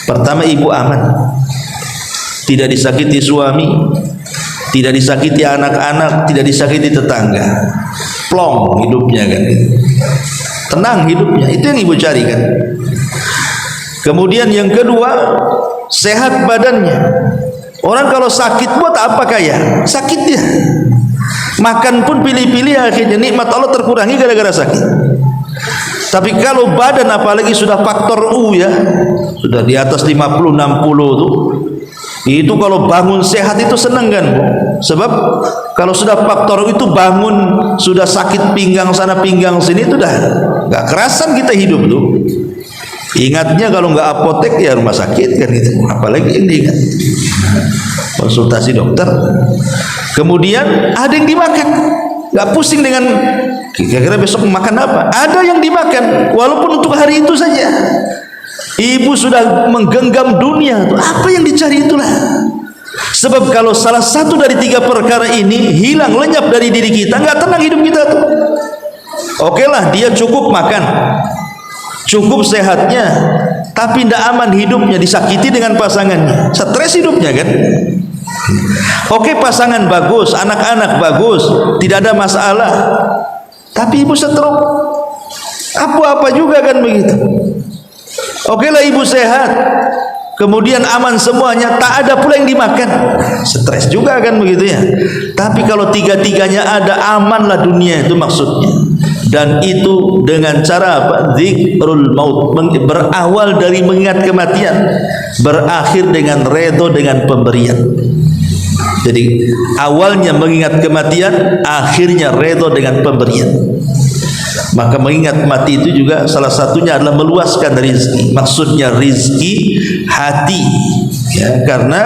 A: Pertama, ibu aman, tidak disakiti suami, tidak disakiti anak-anak, tidak disakiti tetangga, plong hidupnya kan, tenang hidupnya. Itu yang ibu cari kan. Kemudian yang kedua, sehat badannya. Orang kalau sakit buat apa kaya? Sakit dia. Makan pun pilih-pilih, akhirnya nikmat Allah terkurangi gara-gara sakit. Tapi kalau badan apalagi sudah faktor U ya, sudah di atas 50 60 tuh, itu kalau bangun sehat itu senang kan, Bu? Sebab kalau sudah faktor U itu bangun sudah sakit pinggang sana pinggang sini, itu dah nggak kerasan kita hidup tuh. Ingatnya kalau nggak apotek ya rumah sakit kan gitu. Apalagi yang diingat konsultasi dokter. Kemudian ada yang dimakan, nggak pusing dengan kira-kira besok makan apa. Ada yang dimakan walaupun untuk hari itu saja. Ibu sudah menggenggam dunia, apa yang dicari itulah. Sebab kalau salah satu dari 3 perkara ini hilang, lenyap dari diri kita, nggak tenang hidup kita tuh. Oke lah, dia cukup makan, cukup sehatnya, tapi tidak aman hidupnya, disakiti dengan pasangannya, stres hidupnya kan. Oke, pasangan bagus, anak-anak bagus, tidak ada masalah, tapi ibu stroke, apa-apa juga kan begitu. Oke lah, ibu sehat, kemudian aman semuanya, tak ada pula yang dimakan, stres juga kan begitu ya. Tapi kalau 3-tiganya ada, amanlah dunia itu maksudnya. Dan itu dengan cara apa? Zikrul maut, berawal dari mengingat kematian, berakhir dengan redha dengan pemberian. Jadi awalnya mengingat kematian, akhirnya redha dengan pemberian. Maka mengingat mati itu juga salah satunya adalah meluaskan rizki. Maksudnya rizki hati ya, karena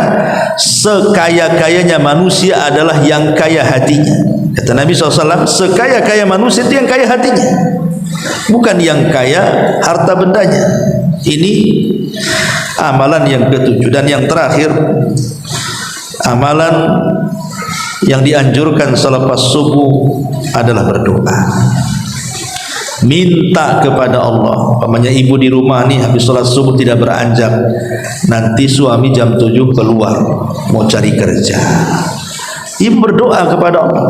A: sekaya-kayanya manusia adalah yang kaya hatinya. Kata Nabi SAW, sekaya-kaya manusia itu yang kaya hatinya. bukan yang kaya harta bendanya. Ini amalan yang ketujuh. Dan yang terakhir, amalan yang dianjurkan selepas subuh adalah berdoa, minta kepada Allah. Pamannya ibu di rumah nih habis sholat subuh tidak beranjak, nanti suami jam 7 keluar mau cari kerja, ibu berdoa kepada Allah,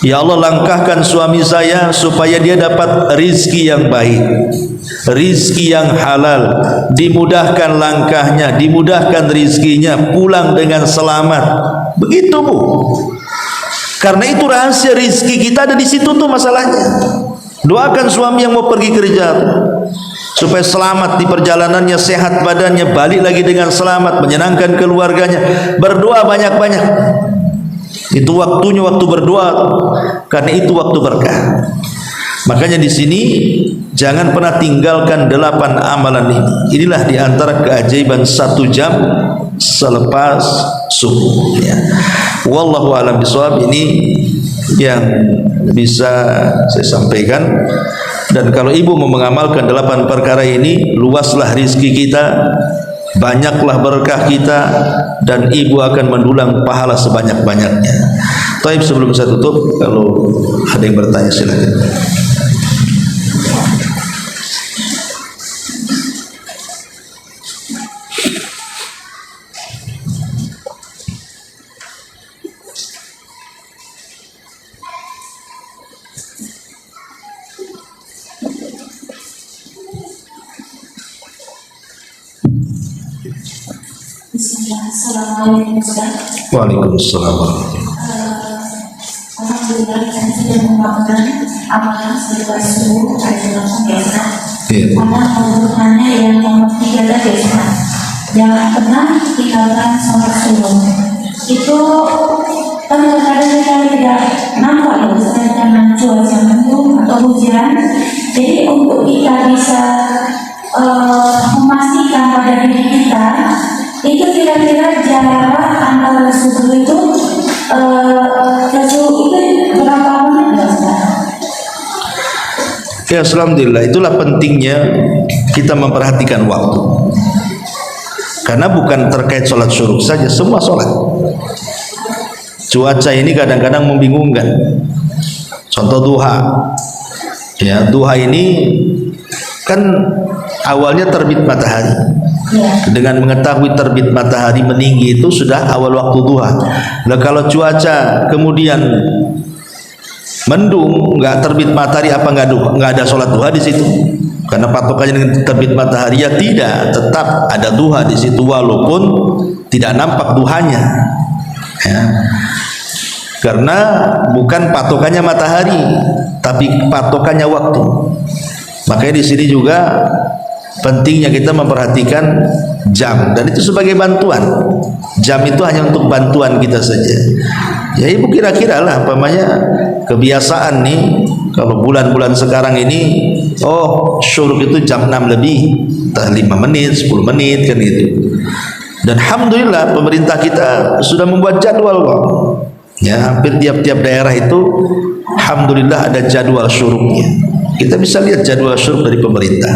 A: ya Allah, langkahkan suami saya supaya dia dapat rizki yang baik, rizki yang halal, dimudahkan langkahnya, dimudahkan rizkinya, pulang dengan selamat. Begitu Bu, karena itu rahasia rizki kita ada di situ tuh masalahnya. Doakan suami yang mau pergi kerja supaya selamat di perjalanannya, sehat badannya, balik lagi dengan selamat, menyenangkan keluarganya. Berdoa banyak-banyak. Itu waktunya waktu berdoa, karena itu waktu berkah. Makanya di sini jangan pernah tinggalkan 8 amalan ini. Inilah diantara keajaiban 1 jam selepas subuh. Ya. Wallahu a'lam bishawab. Ini yang bisa saya sampaikan. Dan kalau ibu mau mengamalkan 8 perkara ini, luaslah rizki kita, banyaklah berkah kita, dan ibu akan mendulang pahala sebanyak-banyaknya. Taib, sebelum saya tutup, kalau ada yang bertanya silakan.
B: Assalamualaikum Ustaz.
A: Waalaikumsalam.
B: Alhamdulillah saya sudah melakukan amalan selepas subuh adalah biasa. Karena kebutuhannya yang nomor 3 tadi Ustaz, jangan pernah tinggalkan sholat subuh. Itu kan kadang-kadang kita tidak nampak ya Ustaz, karena cuaca mendung atau hujan. Jadi untuk kita bisa memastikan pada diri kita, itu kira-kira jarak antara subuh itu ke subuh itu berapa menit Ustaz?
A: Ya, alhamdulillah, itulah pentingnya kita memperhatikan waktu. Karena bukan terkait sholat syuruk saja, semua sholat. Cuaca ini kadang-kadang membingungkan. Contoh duha. Ya, duha ini kan awalnya terbit matahari. Dengan mengetahui terbit matahari meninggi itu sudah awal waktu duha. Nah, kalau cuaca kemudian mendung, nggak terbit matahari, apa nggak ada sholat duha di situ? Karena patokannya dengan terbit matahari, ya tidak, tetap ada duha di situ walaupun tidak nampak duhanya. Ya. Karena bukan patokannya matahari, tapi patokannya waktu. Makanya di sini juga pentingnya kita memperhatikan jam, dan itu sebagai bantuan. Jam itu hanya untuk bantuan kita saja. Ya ibu kira-kira lah, umpamanya kebiasaan nih, kalau bulan-bulan sekarang ini, oh syuruk itu jam 6 lebih, entah 5 menit, 10 menit kan gitu. Dan alhamdulillah pemerintah kita sudah membuat jadwal kok. Ya, hampir tiap-tiap daerah itu alhamdulillah ada jadwal syuruknya. Kita bisa lihat jadwal syuruk dari pemerintah.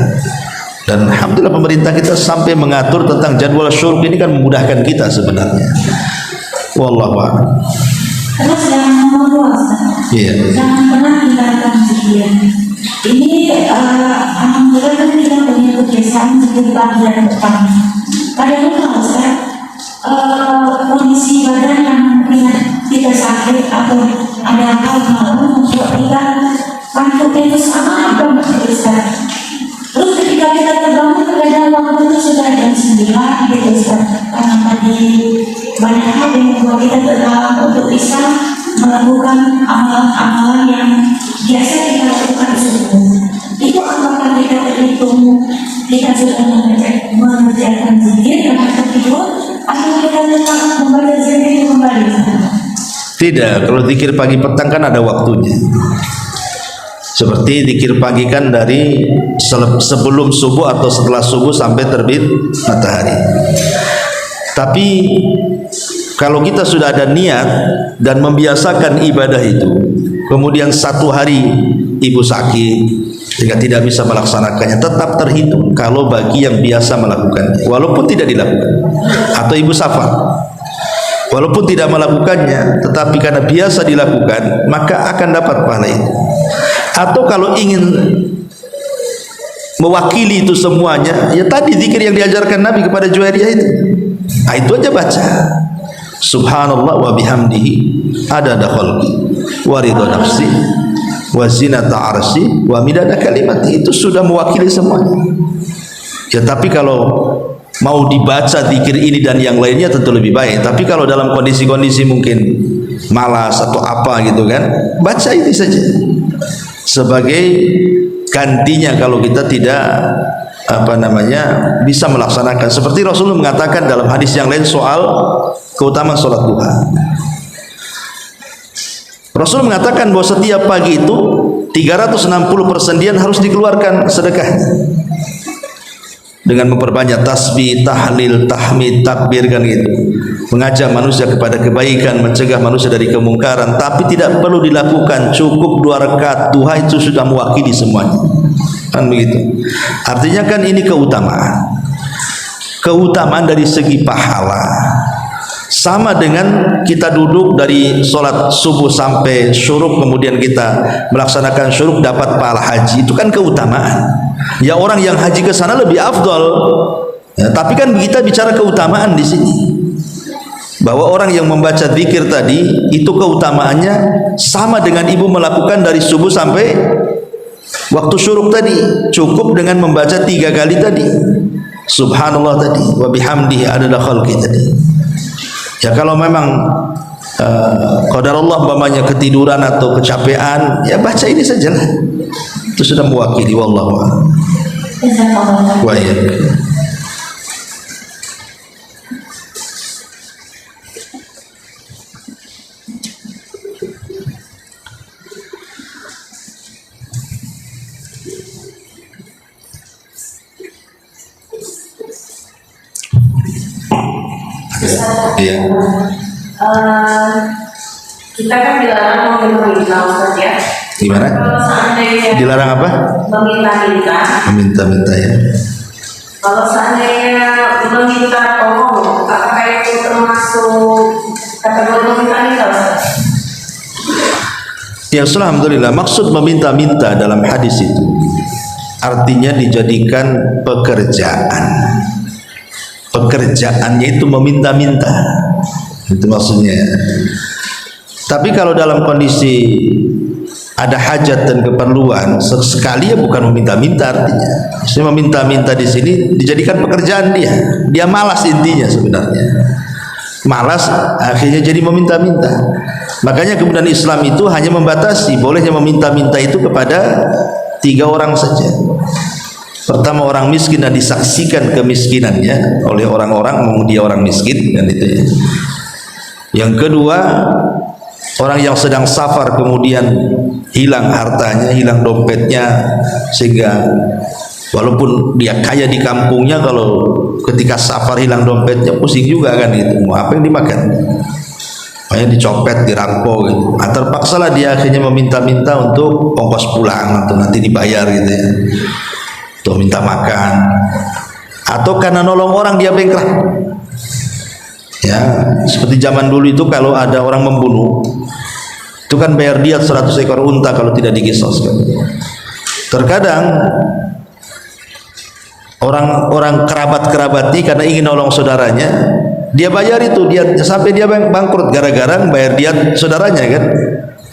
A: Dan alhamdulillah pemerintah kita sampai mengatur tentang jadwal syuruk ini, kan memudahkan kita sebenarnya. Wallahu a'lam.
B: Terus yang nomor 2, jangan pernah tinggalkan zikir. Ini alhamdulillah kan kita punya kebiasaan zikir pagi dan petang. Kadang-kadang Ustaz, kondisi badan yang mungkin kita sakit atau ada hal malu membuat kita kantuk itu sama banget Ustaz. Terus ketika kita terbangun, kadang waktu itu sudah jam 9 gitu Ustaz. Karena tadi banyak hal yang membuat kita terbangun untuk bisa melakukan amalan-amalan yang biasa kita lakukan subuh. Itu apakah kita terhitung kita sudah mengerjakan zikir karena tertidur, atau kita tetap membaca zikir itu kembali?
A: Tidak, kalau zikir pagi petang kan ada waktunya. Seperti zikir pagi kan dari sebelum subuh atau setelah subuh sampai terbit matahari. Tapi kalau kita sudah ada niat dan membiasakan ibadah itu, kemudian satu hari ibu sakit sehingga tidak bisa melaksanakannya, tetap terhitung kalau bagi yang biasa melakukannya walaupun tidak dilakukan, atau ibu safar walaupun tidak melakukannya tetapi karena biasa dilakukan maka akan dapat pahala itu. Atau kalau ingin mewakili itu semuanya, ya tadi zikir yang diajarkan Nabi kepada Juwairiyah itu. Nah, itu aja baca. Subhanallah wa bihamdihi adada khalqi wa ridha nafsi wa zinata arsy wa midada kalimati. Itu sudah mewakili semuanya. Ya tapi kalau mau dibaca zikir ini dan yang lainnya tentu lebih baik. Tapi kalau dalam kondisi-kondisi mungkin malas atau apa gitu kan, baca ini saja sebagai gantinya kalau kita tidak bisa melaksanakan. Seperti Rasulullah mengatakan dalam hadis yang lain soal keutamaan sholat duha. Rasul mengatakan bahwa setiap pagi itu 360 persendian harus dikeluarkan sedekahnya dengan memperbanyak tasbih, tahlil, tahmid, takbir kan gitu. Mengajak manusia kepada kebaikan, mencegah manusia dari kemungkaran, tapi tidak perlu dilakukan, cukup 2 rakaat duha itu sudah mewakili semuanya. Kan begitu. Artinya kan ini keutamaan. Keutamaan dari segi pahala. Sama dengan kita duduk dari sholat subuh sampai syuruk, kemudian kita melaksanakan syuruk dapat pahala haji, itu kan keutamaan. Ya orang yang haji ke sana lebih afdol. Ya, tapi kan kita bicara keutamaan di sini. Bahwa orang yang membaca zikir tadi itu keutamaannya sama dengan ibu melakukan dari subuh sampai waktu syuruk tadi, cukup dengan membaca 3 kali tadi. Subhanallah tadi, wa bihamdihi adada khalqi tadi. Ya kalau memang qadarullah umpamanya ketiduran atau kecapean, ya baca ini sajalah. Itu sudah mewakili, wallahu a'lam. Wa iyyakum. Iya.
C: Kita kan dilarang meminta Ustaz ya.
A: Gimana?
C: Kalau seandainya
A: Dilarang apa? Meminta-minta ya.
C: Kalau seandainya meminta tolong, apakah itu termasuk kategori meminta-minta Ustaz?
A: Ya, alhamdulillah. Maksud meminta-minta dalam hadis itu artinya dijadikan pekerjaan. Pekerjaannya itu meminta-minta, itu maksudnya. Tapi kalau dalam kondisi ada hajat dan keperluan sekali, ya bukan meminta-minta artinya. Maksudnya meminta-minta di sini dijadikan pekerjaan dia. Dia malas intinya sebenarnya. Malas akhirnya jadi meminta-minta. Makanya kemudian Islam itu hanya membatasi bolehnya meminta-minta itu kepada 3 orang saja. Pertama, orang miskin dan disaksikan kemiskinannya oleh orang-orang, mau dia orang miskin kan itu ya. Yang kedua, orang yang sedang safar kemudian hilang hartanya, hilang dompetnya, sehingga walaupun dia kaya di kampungnya, kalau ketika safar hilang dompetnya pusing juga kan gitu. Mau apa yang dimakan? Makanya dicopet, dirampok gitu. Terpaksalah dia akhirnya meminta-minta untuk ongkos pulang atau nanti dibayar gitu ya. Untuk minta makan, atau karena nolong orang dia bengkrak. Ya, seperti zaman dulu itu kalau ada orang membunuh, itu kan bayar diat 100 ekor unta kalau tidak digisoskan. Terkadang orang kerabat-kerabatnya karena ingin nolong saudaranya, dia bayar itu dia sampai dia bangkrut gara-gara bayar diat saudaranya kan.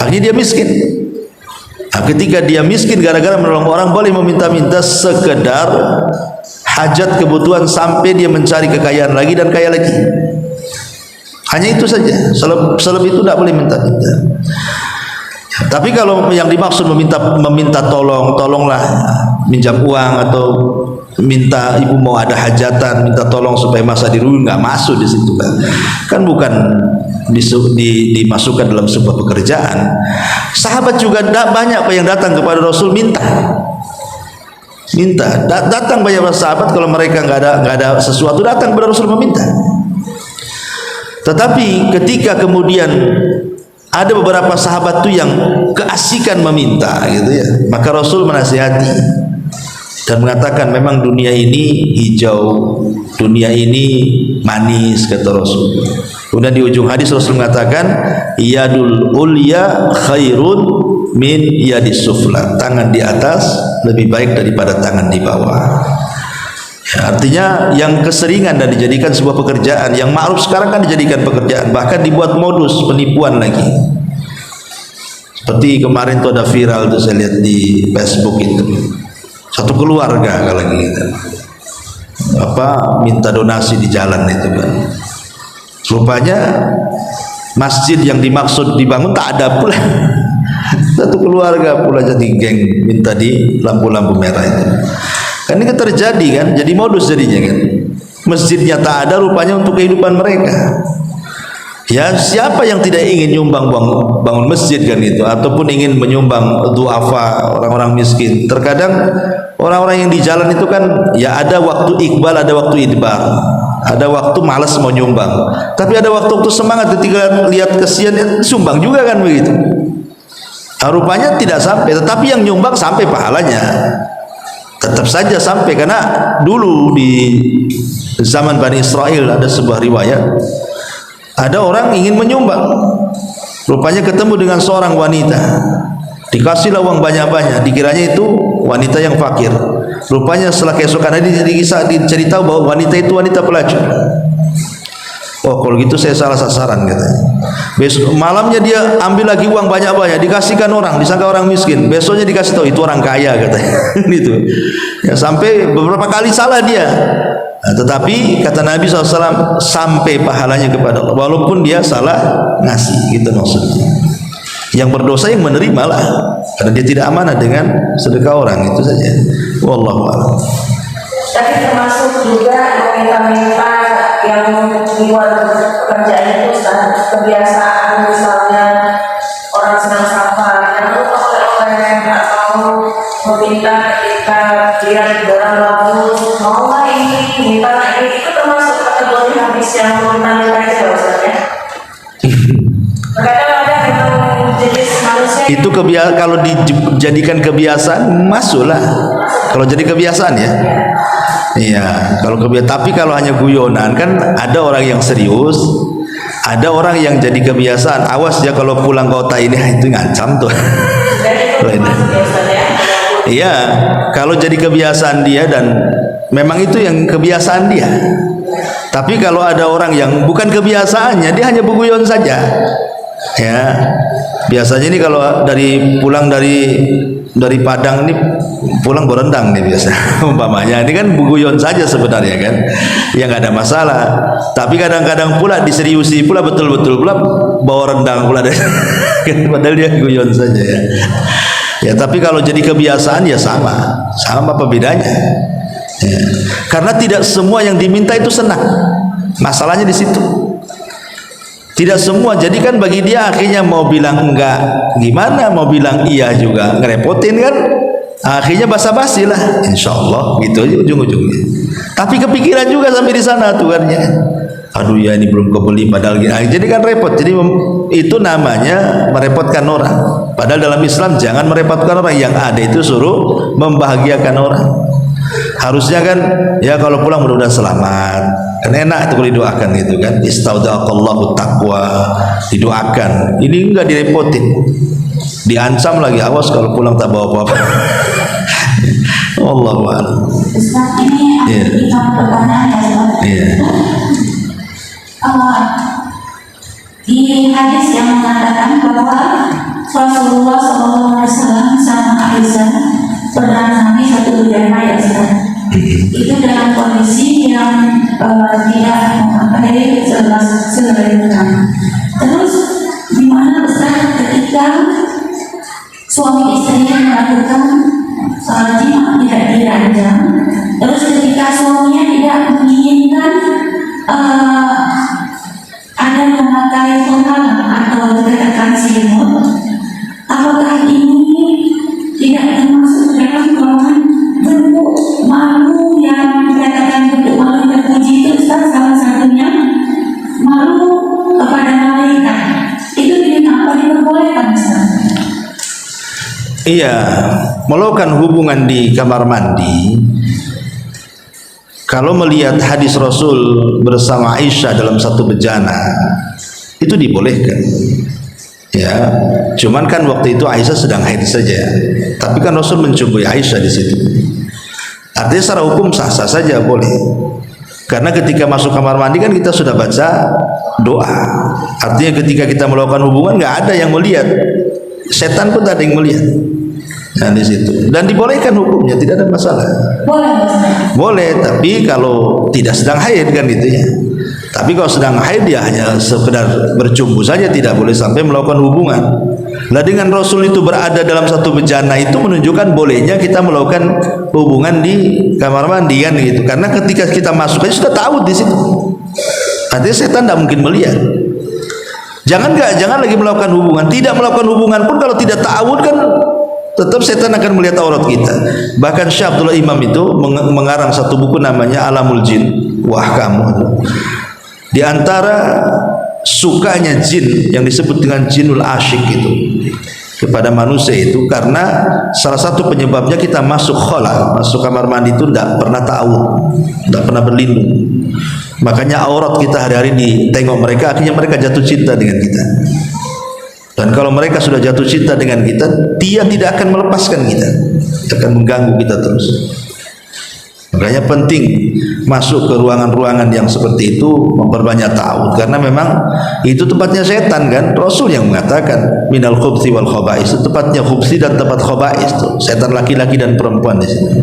A: Akhirnya dia miskin. Nah, ketika dia miskin gara-gara menolong orang, boleh meminta-minta sekedar hajat kebutuhan sampai dia mencari kekayaan lagi dan kaya lagi. Hanya itu saja. Selebih itu tidak boleh minta-minta. Tapi kalau yang dimaksud meminta tolonglah minjam uang atau minta ibu mau ada hajatan, minta tolong supaya masa diruyung, nggak masuk di situ kan. Kan bukan dimasukkan dalam sebuah pekerjaan. Sahabat juga banyak yang datang kepada Rasul minta. Datang banyak sahabat kalau mereka nggak ada sesuatu, datang kepada Rasul meminta. Tetapi ketika kemudian Ada beberapa sahabat tuh yang keasikan meminta gitu ya. Maka Rasul menasihati dan mengatakan memang dunia ini hijau, dunia ini manis, kata Rasul. Kemudian di ujung hadis Rasul mengatakan yadul ulya khairun min yadis sufla. Tangan di atas lebih baik daripada tangan di bawah. Ya, artinya yang keseringan dan dijadikan sebuah pekerjaan, yang ma'ruf sekarang kan dijadikan pekerjaan, bahkan dibuat modus penipuan lagi. Seperti kemarin tuh ada viral tuh saya lihat di Facebook itu. Satu keluarga kalau gitu. Minta donasi di jalan itu kan. Rupanya masjid yang dimaksud dibangun tak ada pula. Satu keluarga pula jadi geng minta di lampu-lampu merah itu. Kan ini terjadi kan, jadi modus jadinya kan. Masjidnya tak ada, rupanya untuk kehidupan mereka. Ya, siapa yang tidak ingin nyumbang bangun masjid kan itu, ataupun ingin menyumbang duafa, orang-orang miskin. Terkadang orang-orang yang di jalan itu kan ya ada waktu iqbal, ada waktu idbar. Ada waktu malas mau nyumbang, tapi ada waktu semangat ketika lihat kesian ya, sumbang juga kan begitu. Nah, rupanya tidak sampai, tetapi yang nyumbang sampai pahalanya. Tetap saja sampai, karena dulu di zaman Bani Israel ada sebuah riwayat, ada orang ingin menyumbang, rupanya ketemu dengan seorang wanita, dikasihlah uang banyak-banyak, dikiranya itu wanita yang fakir. Rupanya setelah keesokan hari dicari tahu bahwa wanita itu wanita pelacur. Oh, kalau gitu saya salah sasaran katanya. Besok malamnya dia ambil lagi uang banyak-banyak, dikasihkan orang, disangka orang miskin. Besoknya dikasih tahu itu orang kaya katanya. Gitu. Ya, sampai beberapa kali salah dia. Nah, tetapi kata Nabi SAW sampai pahalanya kepada Allah, walaupun dia salah ngasih, gitu maksudnya. Yang berdosa yang menerima lah, karena dia tidak amanah dengan sedekah orang, itu saja. Wallahu a'lam.
C: Tapi termasuk juga meminta-minta yang di luar pekerjaan itu, Ustaz, kebiasaan misalnya orang sedang sapa yang lupa oleh-oleh atau meminta ketika lihat barang bagus, mau nggak ini, minta ini, itu termasuk kategori habis yang meminta-minta itu, Ustaz ya? Terkadang ada memang jenis manusia
A: Itu kalau dijadikan kebiasaan masuklah. Kalau jadi kebiasaan ya. Iya, tapi kalau hanya guyonan kan ada orang yang serius, ada orang yang jadi kebiasaan. Awas ya kalau pulang kota ini itu ngancam tuh. Iya, kalau jadi kebiasaan dia dan memang itu yang kebiasaan dia. Tapi kalau ada orang yang bukan kebiasaannya, dia hanya berguyon saja. Ya, biasanya ini kalau pulang dari Padang ini pulang berendang nih biasa umpamanya, ini kan guyon saja sebenarnya kan, ya nggak ada masalah. Tapi kadang-kadang pula diseriusi pula, betul-betul pula bawa rendang pula deh. Padahal dia guyon saja ya. Ya, tapi kalau jadi kebiasaan ya sama apa bedanya ya. Karena tidak semua yang diminta itu senang, masalahnya di situ. Tidak semua, jadi kan bagi dia akhirnya mau bilang enggak gimana, mau bilang iya juga ngerepotin kan, akhirnya basa-basi lah, insya Allah gitu aja ujung-ujungnya. Tapi kepikiran juga sampai di sana tuh kan ya, aduh ya ini belum kebeli padahal gini. Jadi kan repot. Jadi itu namanya merepotkan orang. Padahal dalam Islam jangan merepotkan orang, yang ada itu suruh membahagiakan orang. Harusnya kan ya kalau pulang mudah-mudahan selamat, kan enak itu kalau didoakan gitu kan, istaudaqallahu taqwa, didoakan. Ini enggak direpotin, diancam lagi, awas kalau pulang tak bawa apa-apa. Allahu a'lam.
B: Ustaz, ini pertanyaan ya, Ustaz.
A: Iya.
B: Di hadis yang mengatakan bahwa Rasulullah SAW sama Aisyah bernyanyi satu jamaah ya, Ustaz. Itu dalam kondisi yang tidak memakai sebenarnya. Terus gimana Ustaz ketika suami istri melakukan jima tidak diranjang, terus ketika suaminya tidak menginginkan ada memakai penghalang atau dikatakan selimut, apakah ini tidak termasuk dalam golongan bentuk malu yang dikatakan bentuk malu terpuji itu, Ustaz? Salah satunya malu kepada malaikat. Itu dengan apa
A: Iya, melakukan hubungan di kamar mandi, kalau melihat hadis Rasul bersama Aisyah dalam satu bejana, itu dibolehkan. Ya, cuman kan waktu itu Aisyah sedang haid saja. Tapi kan Rasul mencumbuhi Aisyah di situ. Artinya secara hukum sah-sah saja boleh. Karena ketika masuk kamar mandi kan kita sudah baca doa. Artinya ketika kita melakukan hubungan nggak ada yang melihat. Setan pun tak ada yang melihat. Nah di situ. Dan dibolehkan hukumnya, tidak ada masalah. Boleh, tapi kalau tidak sedang haid kan gitu ya. Tapi kalau sedang haid dia hanya sekedar bercumbu saja, tidak boleh sampai melakukan hubungan. Nah dengan Rasul itu berada dalam satu bejana itu menunjukkan bolehnya kita melakukan hubungan di kamar mandi kan gitu. Karena ketika kita masuk aja sudah tahu di situ. Artinya setan tidak mungkin melihat. Jangan lagi melakukan hubungan. Tidak melakukan hubungan pun kalau tidak ta'awud kan tetap setan akan melihat aurat kita. Bahkan Syekh Abdullah Imam itu mengarang satu buku namanya Alamul Jin. Wah kamu. Di antara sukanya jin yang disebut dengan jinul asyik itu kepada manusia itu karena salah satu penyebabnya kita masuk khala, masuk kamar mandi itu tidak pernah ta'awud, tidak pernah berlindung. Makanya aurat kita hari-hari ditengok mereka, akhirnya mereka jatuh cinta dengan kita. Dan kalau mereka sudah jatuh cinta dengan kita, dia tidak akan melepaskan kita, akan mengganggu kita terus. Makanya penting masuk ke ruangan-ruangan yang seperti itu, memperbanyak ta'awud, karena memang itu tempatnya setan kan. Rasul yang mengatakan minal khubthi wal khaba'is, itu tempatnya khubthi dan tempat khaba'is, itu setan laki-laki dan perempuan di sini.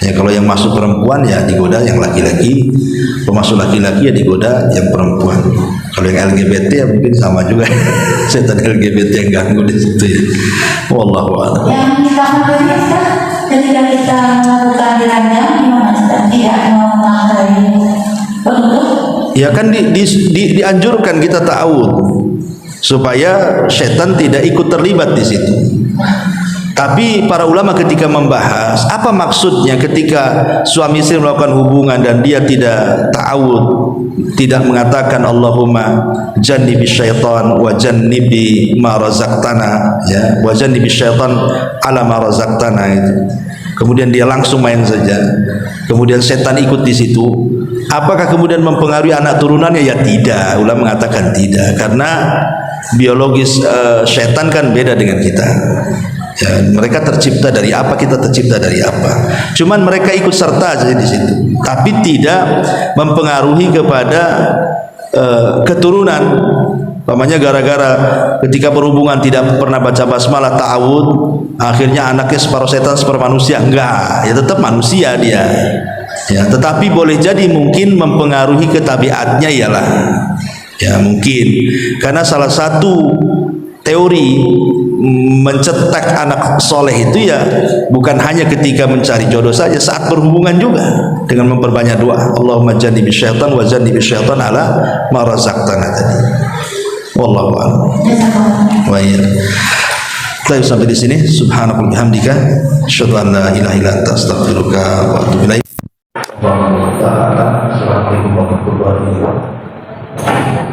A: Ya kalau yang masuk perempuan ya digoda yang laki-laki, pemasuk laki-laki ya digoda yang perempuan. Kalau yang LGBT ya mungkin sama juga. Setan LGBT yang ganggu di situ ya. Wallahu a'lam.
B: Yang kita mengerti ketika kita melakukan ranjang, gimana tidak memakai penutup?
A: Ya kan dianjurkan kita ta'awud supaya setan tidak ikut terlibat di situ. Tapi para ulama ketika membahas apa maksudnya ketika suami istri melakukan hubungan dan dia tidak ta'awud, tidak mengatakan Allahumma jannibi syaitan wa jannibi ma razaqtana, ya, wa jannibi syaitan ala ma razaqtana itu. Kemudian dia langsung main saja. Kemudian setan ikut di situ. Apakah kemudian mempengaruhi anak turunannya? Ya tidak. Ulama mengatakan tidak, karena biologis setan kan beda dengan kita. Ya, mereka tercipta dari apa, kita tercipta dari apa. Cuman mereka ikut serta saja di situ, tapi tidak mempengaruhi kepada keturunan. Namanya gara-gara ketika berhubungan tidak pernah baca basmalah ta'awud, akhirnya anaknya separuh setan separuh manusia. Enggak, ya tetap manusia dia. Ya, tetapi boleh jadi mungkin mempengaruhi ketabiatnya ialah, ya mungkin karena salah satu teori mencetak anak soleh itu ya bukan hanya ketika mencari jodoh saja, saat berhubungan juga dengan memperbanyak doa. Allahumma jannibi syaitan wa jannibi syaitan ala ma razaqtana tadi. Wallahu a'lam. Wa iya. Kita sampai di sini. Subhanakallahumma bihamdika asyhadu an la ilaha illa anta astaghfiruka wa atubu ilaik. Assalamualaikum warahmatullahi wabarakatuh.